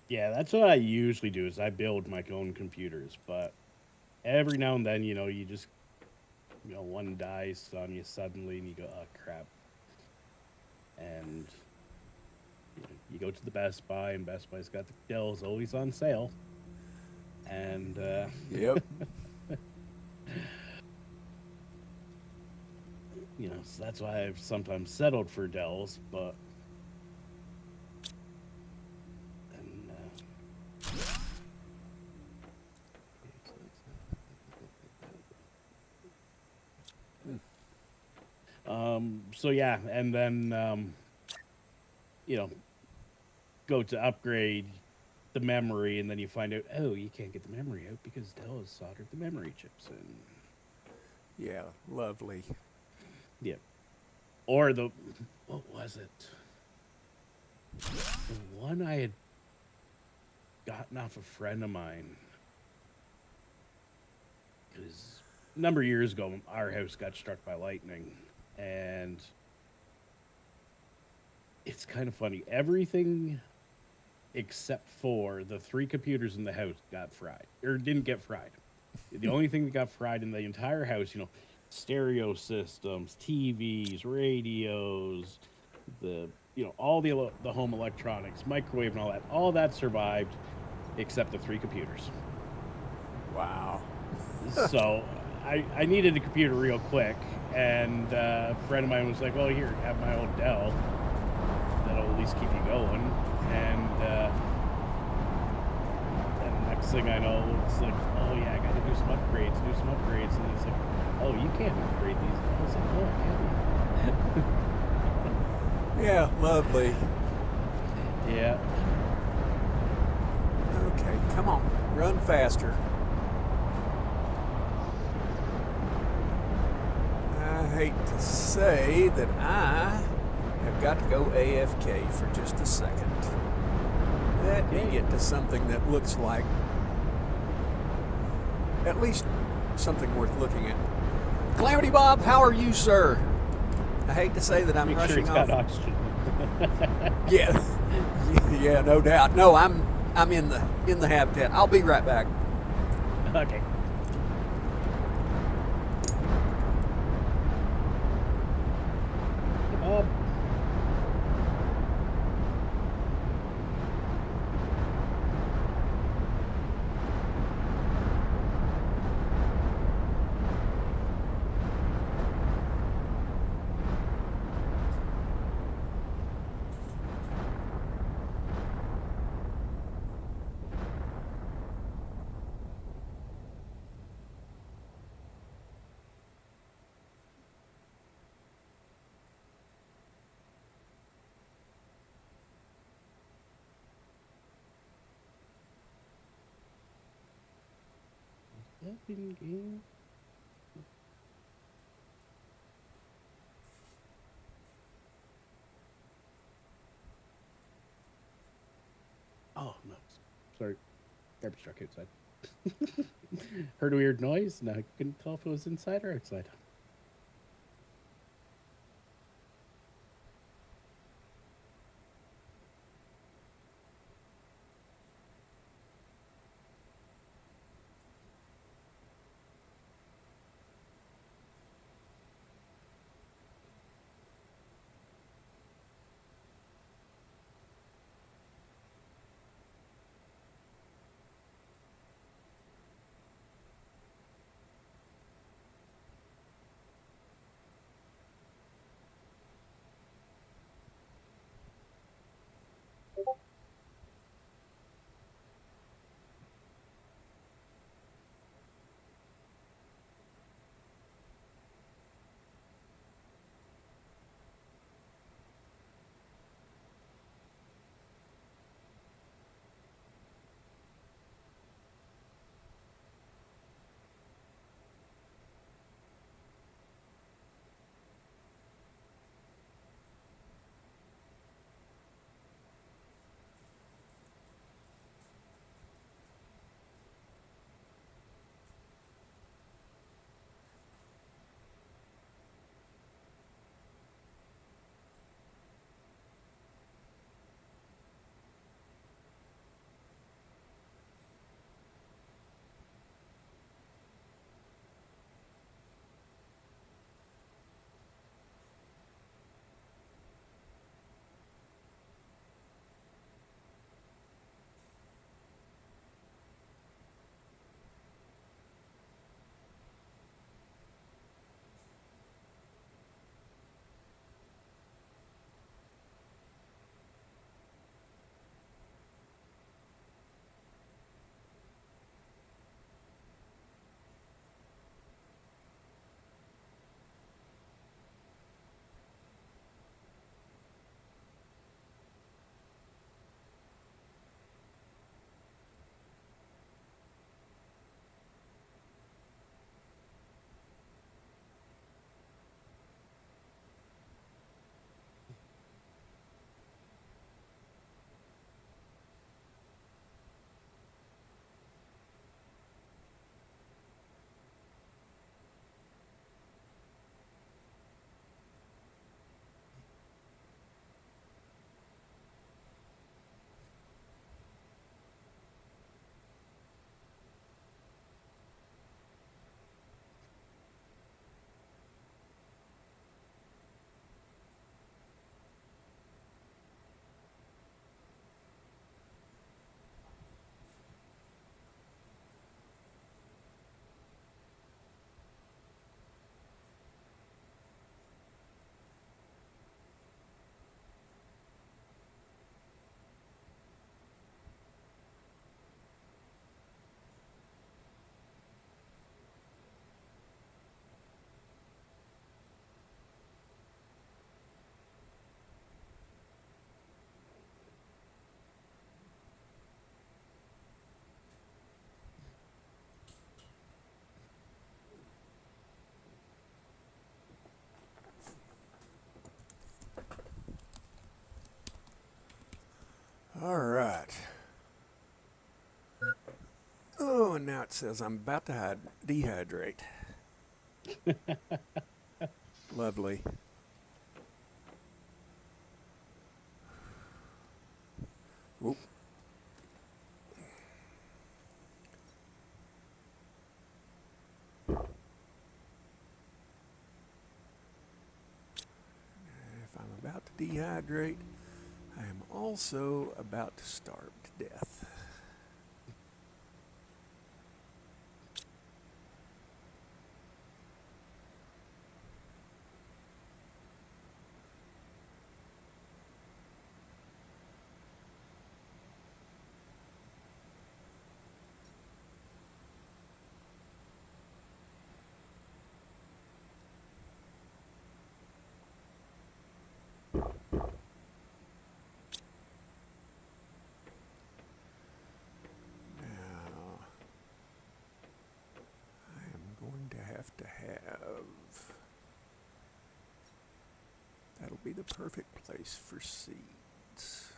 Yeah, that's what I usually do is I build my own computers, but every now and then, you just one dies on you suddenly and you go, oh crap. And you go to the Best Buy and Best Buy's got the Dells always on sale. And yep. so that's why I've sometimes settled for Dells, but so yeah, and then go to upgrade the memory, and then you find out, oh, you can't get the memory out because Dell has soldered the memory chips in. Yeah, lovely. Yep. Or what was it? The one I had gotten off a friend of mine. Because a number of years ago, our house got struck by lightning. And it's kind of funny. Everything except for the 3 computers in the house got fried. Or didn't get fried. The only thing that got fried in the entire house, stereo systems, TVs, radios, all the home electronics, microwave and all that survived except the 3 computers. Wow. So I needed a computer real quick, and a friend of mine was like, well, here, have my old Dell. That'll at least keep you going. And next thing I know, it's like, oh yeah, I got to do some upgrades. And it's like, oh, you can't upgrade these. I was like, oh, I can. Yeah, lovely. Yeah. Okay, come on, run faster. I hate to say that I have got to go AFK for just a second. Let me get to something that looks like at least something worth looking at. Calamity Bob, how are you, sir? I hate to say that I'm Make rushing sure it's off. got oxygen. Yeah, no doubt. No, I'm in the habitat. I'll be right back. Okay. Bob. Game. Oh no! Sorry, garbage truck outside. Heard a weird noise, and I couldn't tell if it was inside or outside. Oh, and now it says I'm about to dehydrate. Lovely. Oop. If I'm about to dehydrate, I am also about to starve to death. Now, I am going to have, that'll be the perfect place for seeds.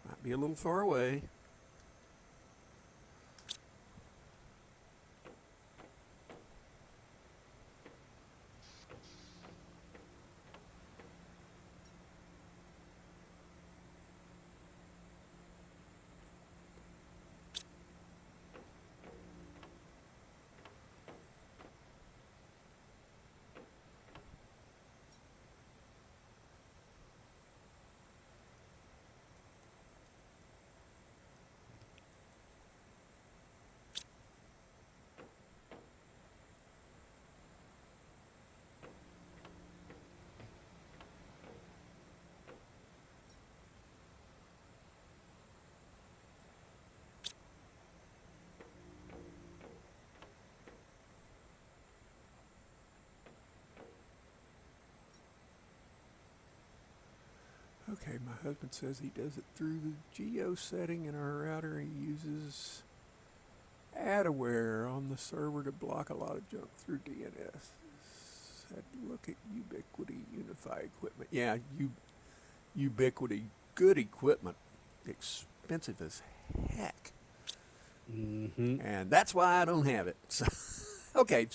Might be a little far away. Okay, my husband says he does it through the geo setting in our router. He uses AdAware on the server to block a lot of junk through DNS. Had to look at Ubiquity Unify equipment. Yeah, Ubiquity, good equipment, expensive as heck. Mm-hmm. And that's why I don't have it. So, okay,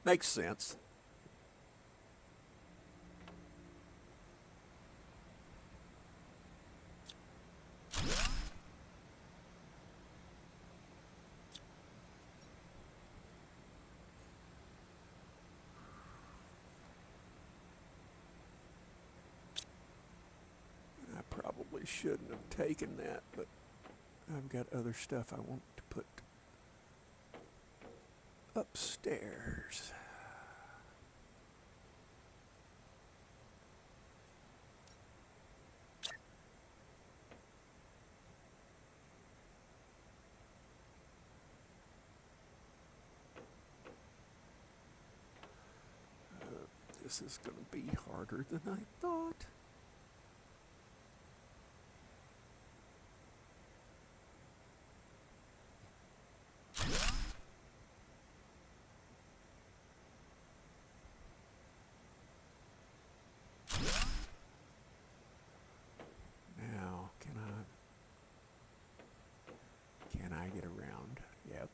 makes sense. I probably shouldn't have taken that, but I've got other stuff I want to put upstairs. This is going to be harder than I thought. Now, can I get around? Yep,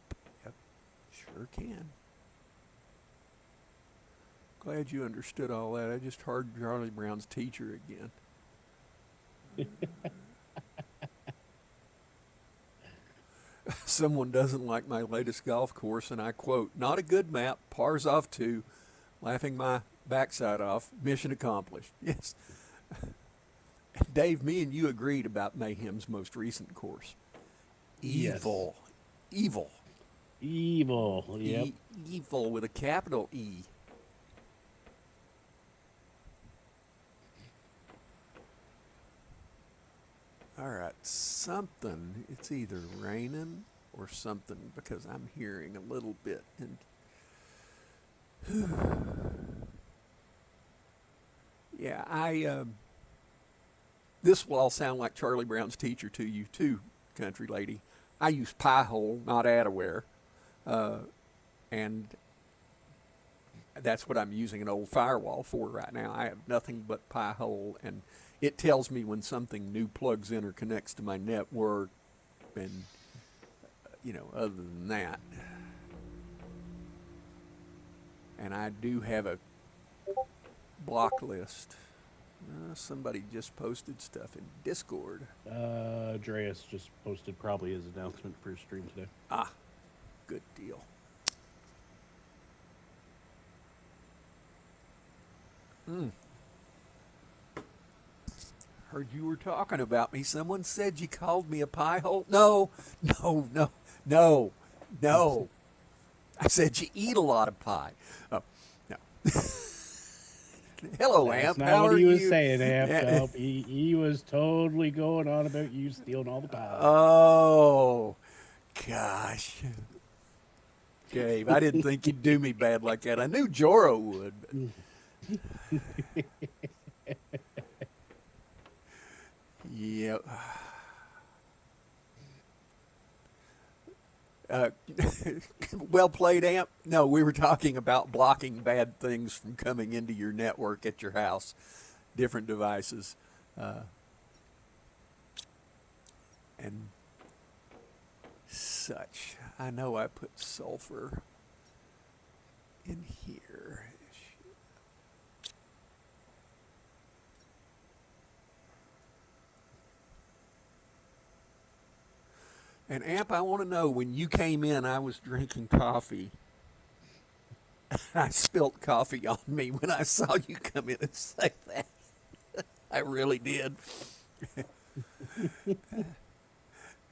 sure can. Glad you understood all that. I just heard Charlie Brown's teacher again. Someone doesn't like my latest golf course, and I quote, "Not a good map, pars off 2, laughing my backside off, mission accomplished." Yes. Dave, me and you agreed about Mayhem's most recent course. Evil. Yes. Evil. Evil. Yep. Evil with a capital E. All right, something. It's either raining or something because I'm hearing a little bit. And yeah, this will all sound like Charlie Brown's teacher to you too, country lady. I use Pi-hole, not AdAware, and that's what I'm using an old firewall for right now. I have nothing but Pi-hole, and it tells me when something new plugs in or connects to my network, and other than that, and I do have a block list. Somebody just posted stuff in Discord. Andreas just posted probably his announcement for his stream today. Ah, good deal. Heard you were talking about me. Someone said you called me a pie hole. No, no, no, no, no. I said you eat a lot of pie. Oh, no. Hello, That's Amp. not How what are he was you? saying, Amp. Yeah. Nope. He was totally going on about you stealing all the pie. Oh, gosh. Dave, I didn't think you'd do me bad like that. I knew Joro would. Yeah. Uh, well played, Amp. No, we were talking about blocking bad things from coming into your network at your house, different devices. And such. I know I put sulfur in here. And Amp, I want to know, when you came in, I was drinking coffee. I spilt coffee on me when I saw you come in and say that. I really did.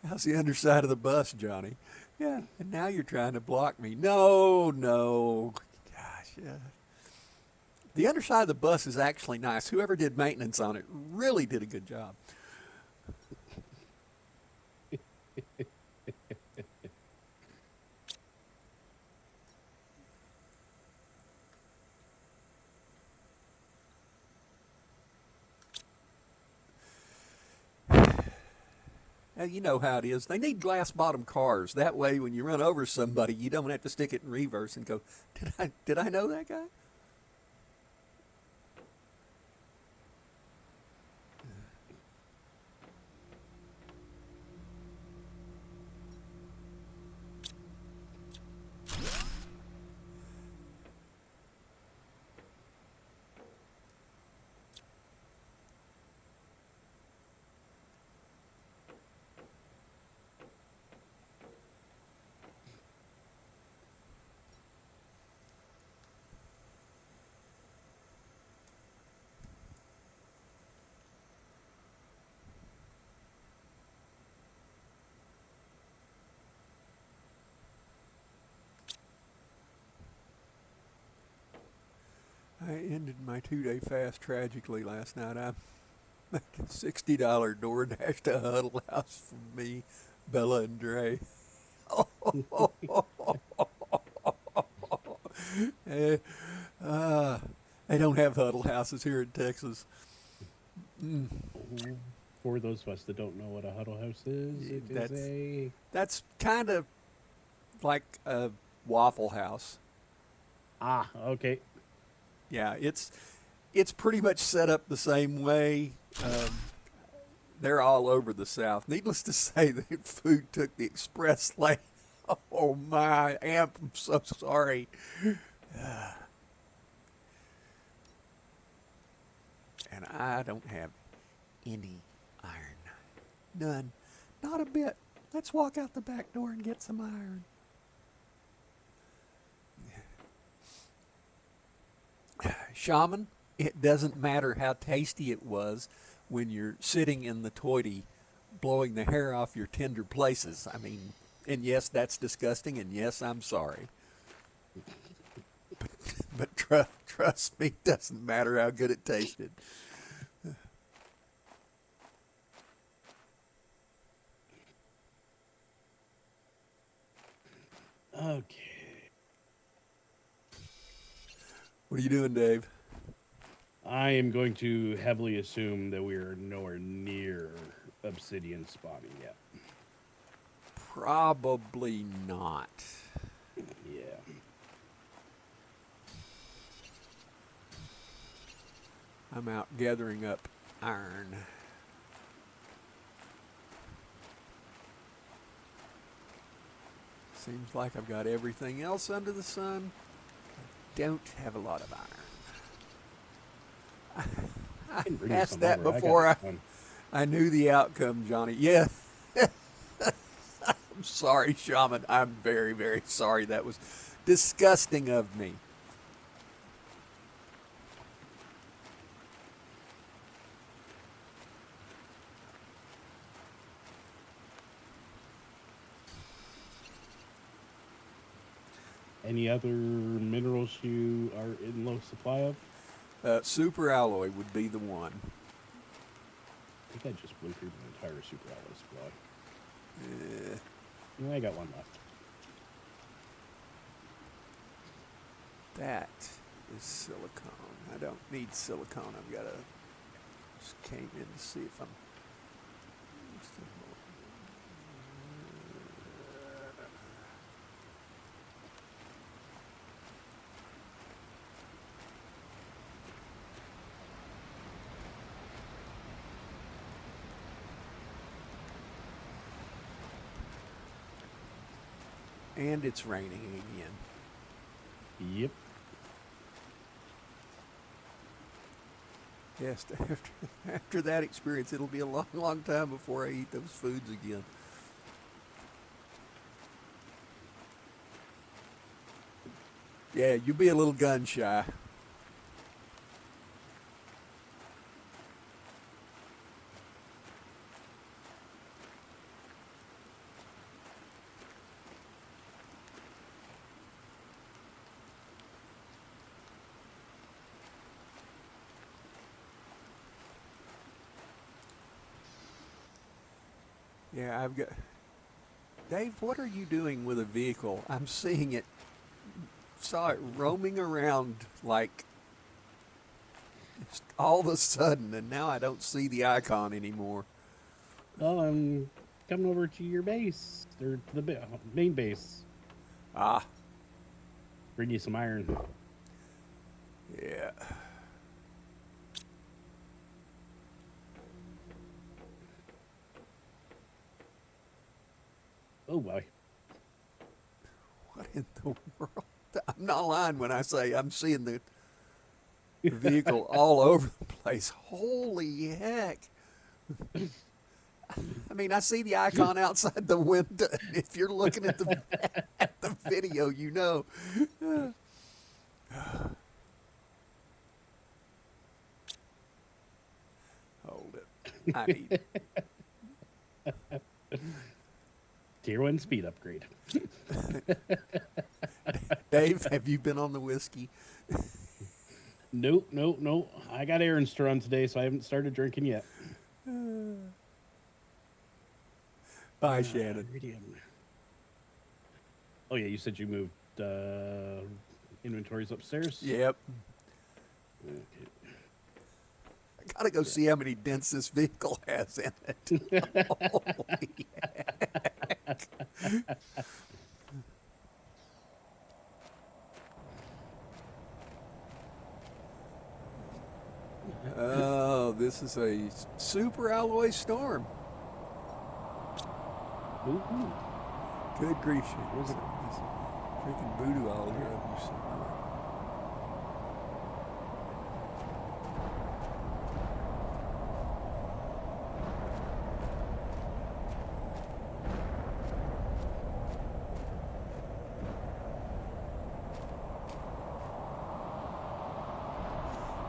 How's the underside of the bus, Johnny? Yeah, and now you're trying to block me. No, no. Gosh, yeah. The underside of the bus is actually nice. Whoever did maintenance on it really did a good job. Now, you know how it is. They need glass bottom cars. That way, when you run over somebody, you don't have to stick it in reverse and go, did I know that guy? I ended my 2-day fast tragically last night. I made a $60 DoorDash to Huddle House for me, Bella, and Dre. Eh, they don't have Huddle Houses here in Texas. For those of us that don't know what a huddle house is, it is That's kind of like a Waffle House. Ah, okay. Yeah, it's pretty much set up the same way. They're all over the South. Needless to say, the food took the express lane. Oh my, Amp, I'm so sorry. And I don't have any iron. None. Not a bit. Let's walk out the back door and get some iron. Shaman, it doesn't matter how tasty it was when you're sitting in the toity blowing the hair off your tender places. I mean, and yes, that's disgusting, and yes, I'm sorry. But trust me, it doesn't matter how good it tasted. Okay. What are you doing, Dave? I am going to heavily assume that we are nowhere near obsidian spawning yet. Probably not. Yeah. I'm out gathering up iron. Seems like I've got everything else under the sun. Don't have a lot of iron. I can bring you asked some that over. before I got one. I knew the outcome, Johnny. Yeah. I'm sorry, Shaman. I'm very, very sorry. That was disgusting of me. Any other minerals you are in low supply of? Super alloy would be the one. I think I just blew through the entire super alloy supply. Uh, I got one left. that is silicone. I don't need silicone. I've got to. Just came in to see if I'm. And it's raining again. Yep. Yes, after that experience, it'll be a long, long time before I eat those foods again. Yeah, you be a little gun shy. Yeah, I've got. Dave, what are you doing with a vehicle? I'm seeing it. Saw it roaming around like just all of a sudden, and now I don't see the icon anymore. Well, I'm coming over to your base, or to the main base. Ah, Bring you some iron. yeah. Oh boy. What in the world? I'm not lying when I say I'm seeing the vehicle all over the place. Holy heck. I mean, I see the icon outside the window. If you're looking at the video, you know. Hold it. I need. Tier 1 speed upgrade. Dave, have you been on the whiskey? Nope. I got errands to run today, so I haven't started drinking yet. Bye, Shannon. Iridium. Oh yeah, you said you moved inventories upstairs? Yep. Okay. I gotta go see how many dents this vehicle has in it. Holy heck. Oh, this is a super alloy storm. Ooh. Good grief, shit. Where's it? This freaking voodoo all over you somewhere.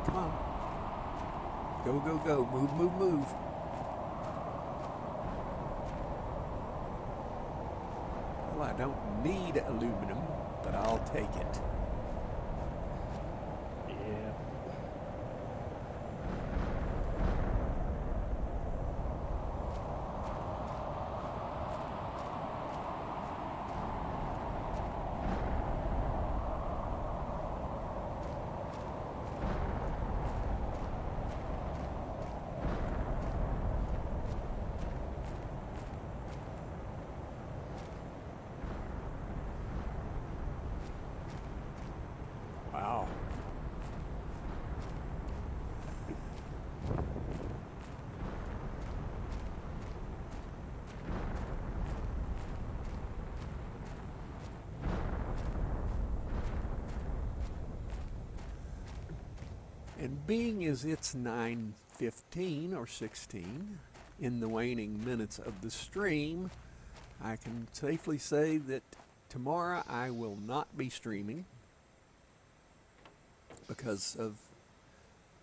Come on. Go, go, go. Move, move, move. Well, I don't need aluminum, but I'll take it. Yeah. And being as it's 9:15 or 16 in the waning minutes of the stream, I can safely say that tomorrow I will not be streaming because of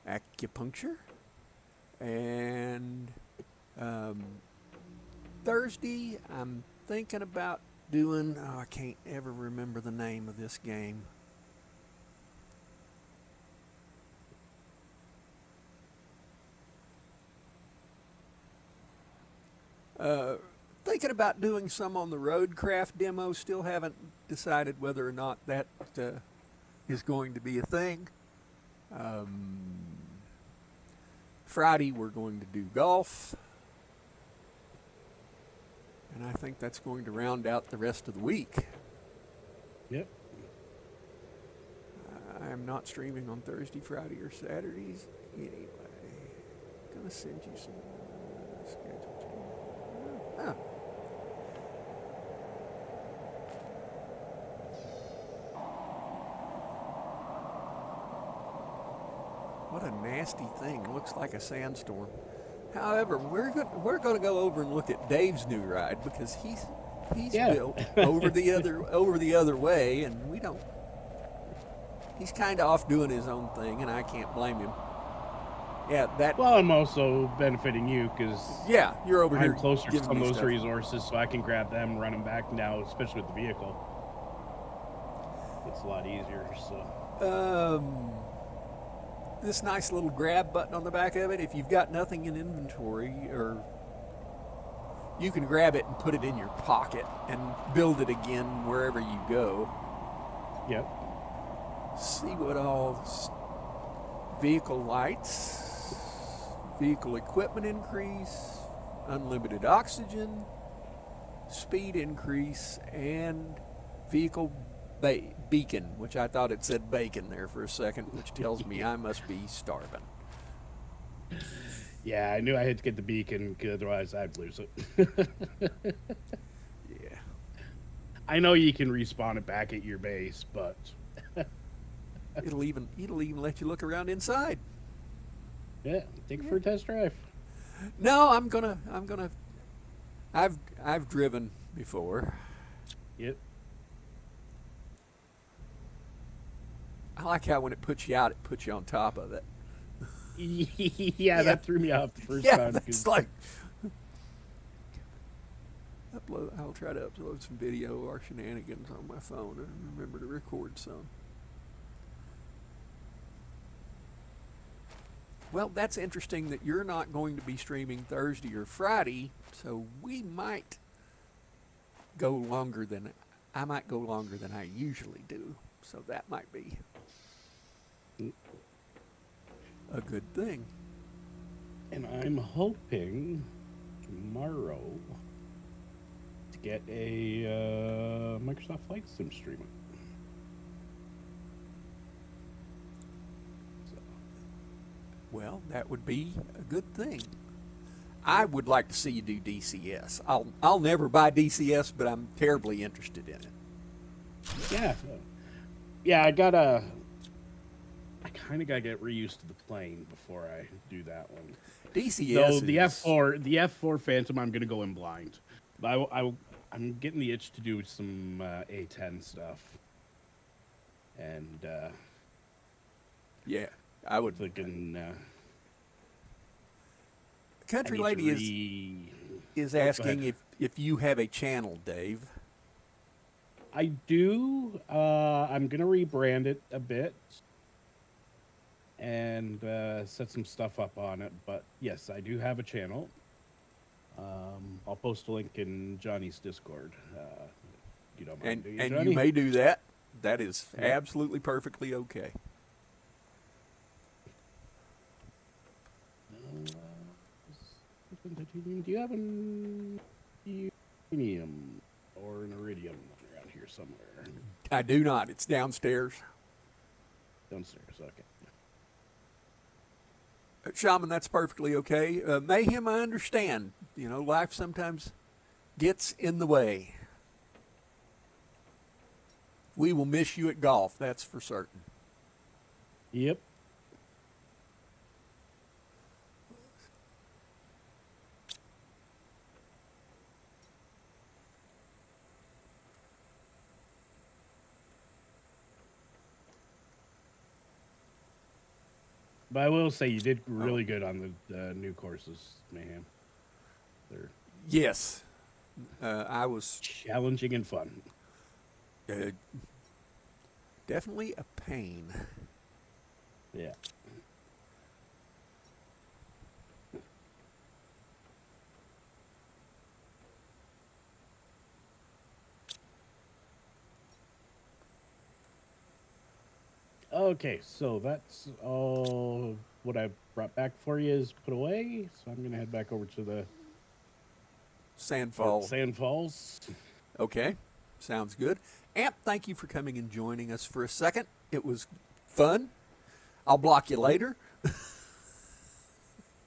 acupuncture. And Thursday, I'm thinking about doing, I can't ever remember the name of this game. Thinking about doing some on the roadcraft demo. Still haven't decided whether or not that is going to be a thing. Friday we're going to do golf. And I think that's going to round out the rest of the week. Yep. I am not streaming on Thursday, Friday, or Saturdays. Anyway, gonna send you some schedule change. Oh. What a nasty thing. Looks like a sandstorm. However, we're going to go over and look at Dave's new ride because he's built over the other way, and we don't. He's kind of off doing his own thing, and I can't blame him. Yeah, that. Well, I'm also benefiting you because you're over here. I'm closer to giving some of me those stuff. resources, so I can grab them, run them back now, especially with the vehicle. It's a lot easier. So. This nice little grab button on the back of it, if you've got nothing in inventory, or you can grab it and put it in your pocket and build it again wherever you go. Yep. See what all vehicle lights, vehicle equipment increase, unlimited oxygen, speed increase, and vehicle beacon, which I thought it said bacon there for a second, which tells me I must be starving. Yeah, I knew I had to get the beacon, because otherwise I'd lose it. Yeah. I know you can respawn it back at your base, but it'll even let you look around inside. yeah, take it for a test drive. No, I've driven before. Yep. I like how when it puts you out, it puts you on top of it. Yeah, that threw me off the first Yeah, time. that's like. I'll try to upload some video or shenanigans on my phone and remember to record some. Well, that's interesting that you're not going to be streaming Thursday or Friday, so we might go longer than I might go longer than I usually do. So that might be a good thing. And I'm hoping tomorrow to get a Microsoft Flight Sim streaming. So. Well, that would be a good thing. I would like to see you do DCS. I'll never buy DCS, but I'm terribly interested in it. Yeah, I kind of gotta get reused to the plane before I do that one. DCS. So the F4 Phantom, I'm gonna go in blind. I'm getting the itch to do some A10 stuff, and yeah, I would. Thinking. Country Lady is asking if you have a channel, Dave. I do. I'm gonna rebrand it a bit and set some stuff up on it. But yes, I do have a channel. I'll post a link in Johnny's Discord. You don't mind, do you, and Johnny? you may do that. That is absolutely perfectly okay. Do you have an uranium or an iridium around here somewhere? I do not. It's downstairs. Downstairs, okay. Shaman, that's perfectly okay. Mayhem, I understand. You know, life sometimes gets in the way. We will miss you at golf, that's for certain. Yep. But I will say you did really good on the new courses, Mayhem. They're Yes, I was challenging and fun. uh, definitely a pain. Yeah. Okay, so that's all what I brought back for you is put away. So I'm gonna head back over to the Sandfall. Sand Falls. Okay, sounds good. Amp, thank you for coming and joining us for a second. It was fun. I'll block you later.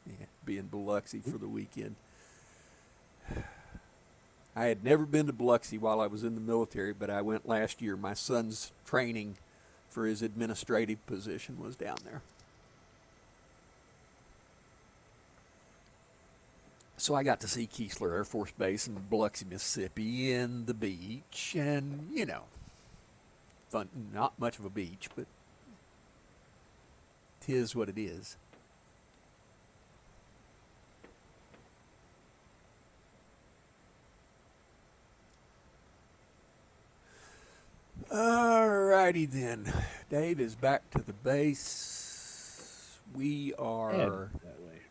Yeah, be in Biloxi for the weekend. I had never been to Biloxi while I was in the military, but I went last year. My son's training for his administrative position was down there. So I got to see Keesler Air Force Base in Biloxi, Mississippi, and the beach, and, you know, fun. Not much of a beach, but 'tis what it is. Alrighty then. Dave is back to the base. We Head are that way.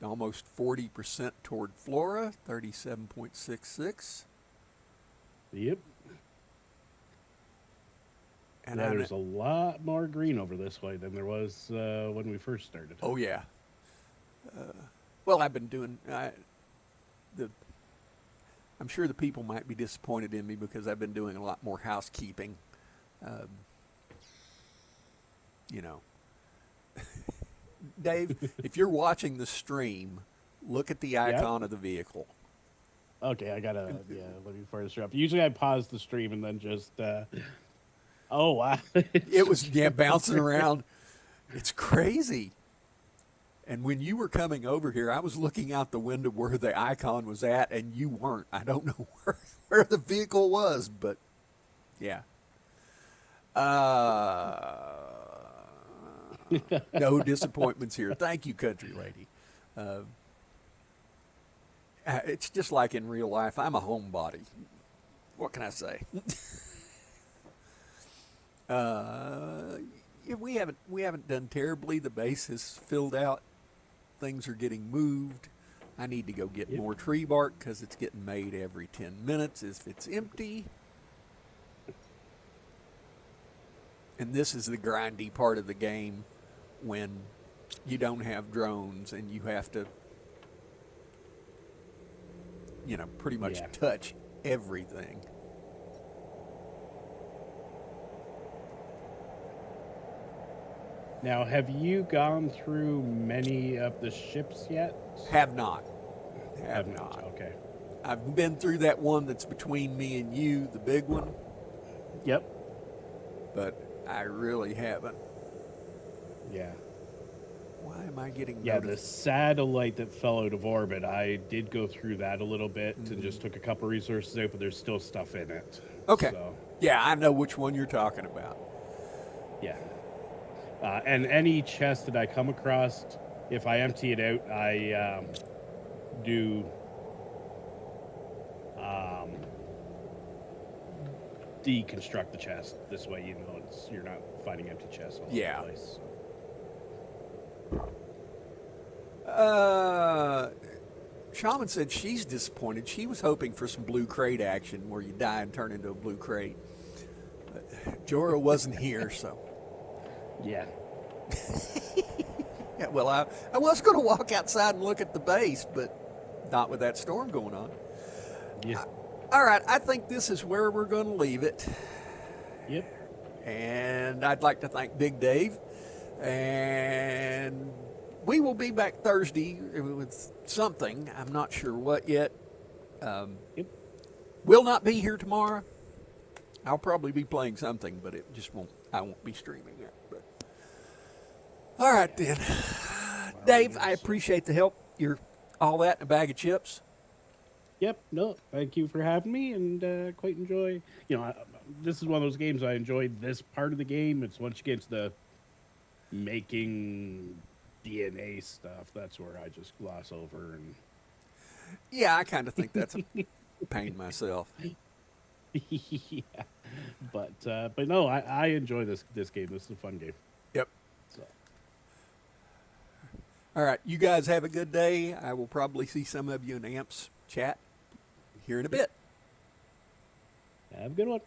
almost 40% toward Flora, 37.66. Yep. And Yeah, I there's a lot more green over this way than there was when we first started. oh yeah. Well, I've been doing I'm sure the people might be disappointed in me because I've been doing a lot more housekeeping. You know, Dave, if you're watching the stream, look at the icon of the vehicle. Okay, I gotta let me fire this up. Usually I pause the stream and then just oh wow. It was bouncing around. It's crazy. And when you were coming over here, I was looking out the window where the icon was at, and you weren't. I don't know where the vehicle was, but yeah. No disappointments here. Thank you, country lady. It's just like in real life. I'm a homebody. What can I say? Yeah, we haven't done terribly. The base is filled out. Things are getting moved. I need to go get more tree bark because it's getting made every 10 minutes if it's empty. And this is the grindy part of the game when you don't have drones and you have to, you know, pretty much touch everything. Now, have you gone through many of the ships yet? Have not. Have not. Okay. I've been through that one that's between me and you, the big one. Yep. But I really haven't. Yeah. Why am I getting the satellite that fell out of orbit, I did go through that a little bit and just took a couple resources out, but there's still stuff in it. Okay. So, yeah, I know which one you're talking about. yeah. And any chest that I come across, if I empty it out, I do deconstruct the chest. This way, you know, you're not finding empty chests all over the place. Shaman said she's disappointed. She was hoping for some blue crate action where you die and turn into a blue crate. But Jorah wasn't here, so. Yeah. Yeah, well, I was going to walk outside and look at the base, but not with that storm going on. Yeah. All right, I think this is where we're going to leave it. Yep. And I'd like to thank Big Dave. And we will be back Thursday with something. I'm not sure what yet. Yep. Will not be here tomorrow. I'll probably be playing something, but it just won't. I won't be streaming it. But all right then, Dave. I appreciate the help. You're all that in a bag of chips. Yep. No, thank you for having me, and quite enjoy. You know, this is one of those games I enjoy. This part of the game. It's once you get into making DNA stuff, that's where I just gloss over. And Yeah, I kind of think that's a pain myself. yeah, but no, I enjoy this game. This is a fun game. Yep. So All right, you guys have a good day. I will probably see some of you in AMP's chat here in a bit. have a good one.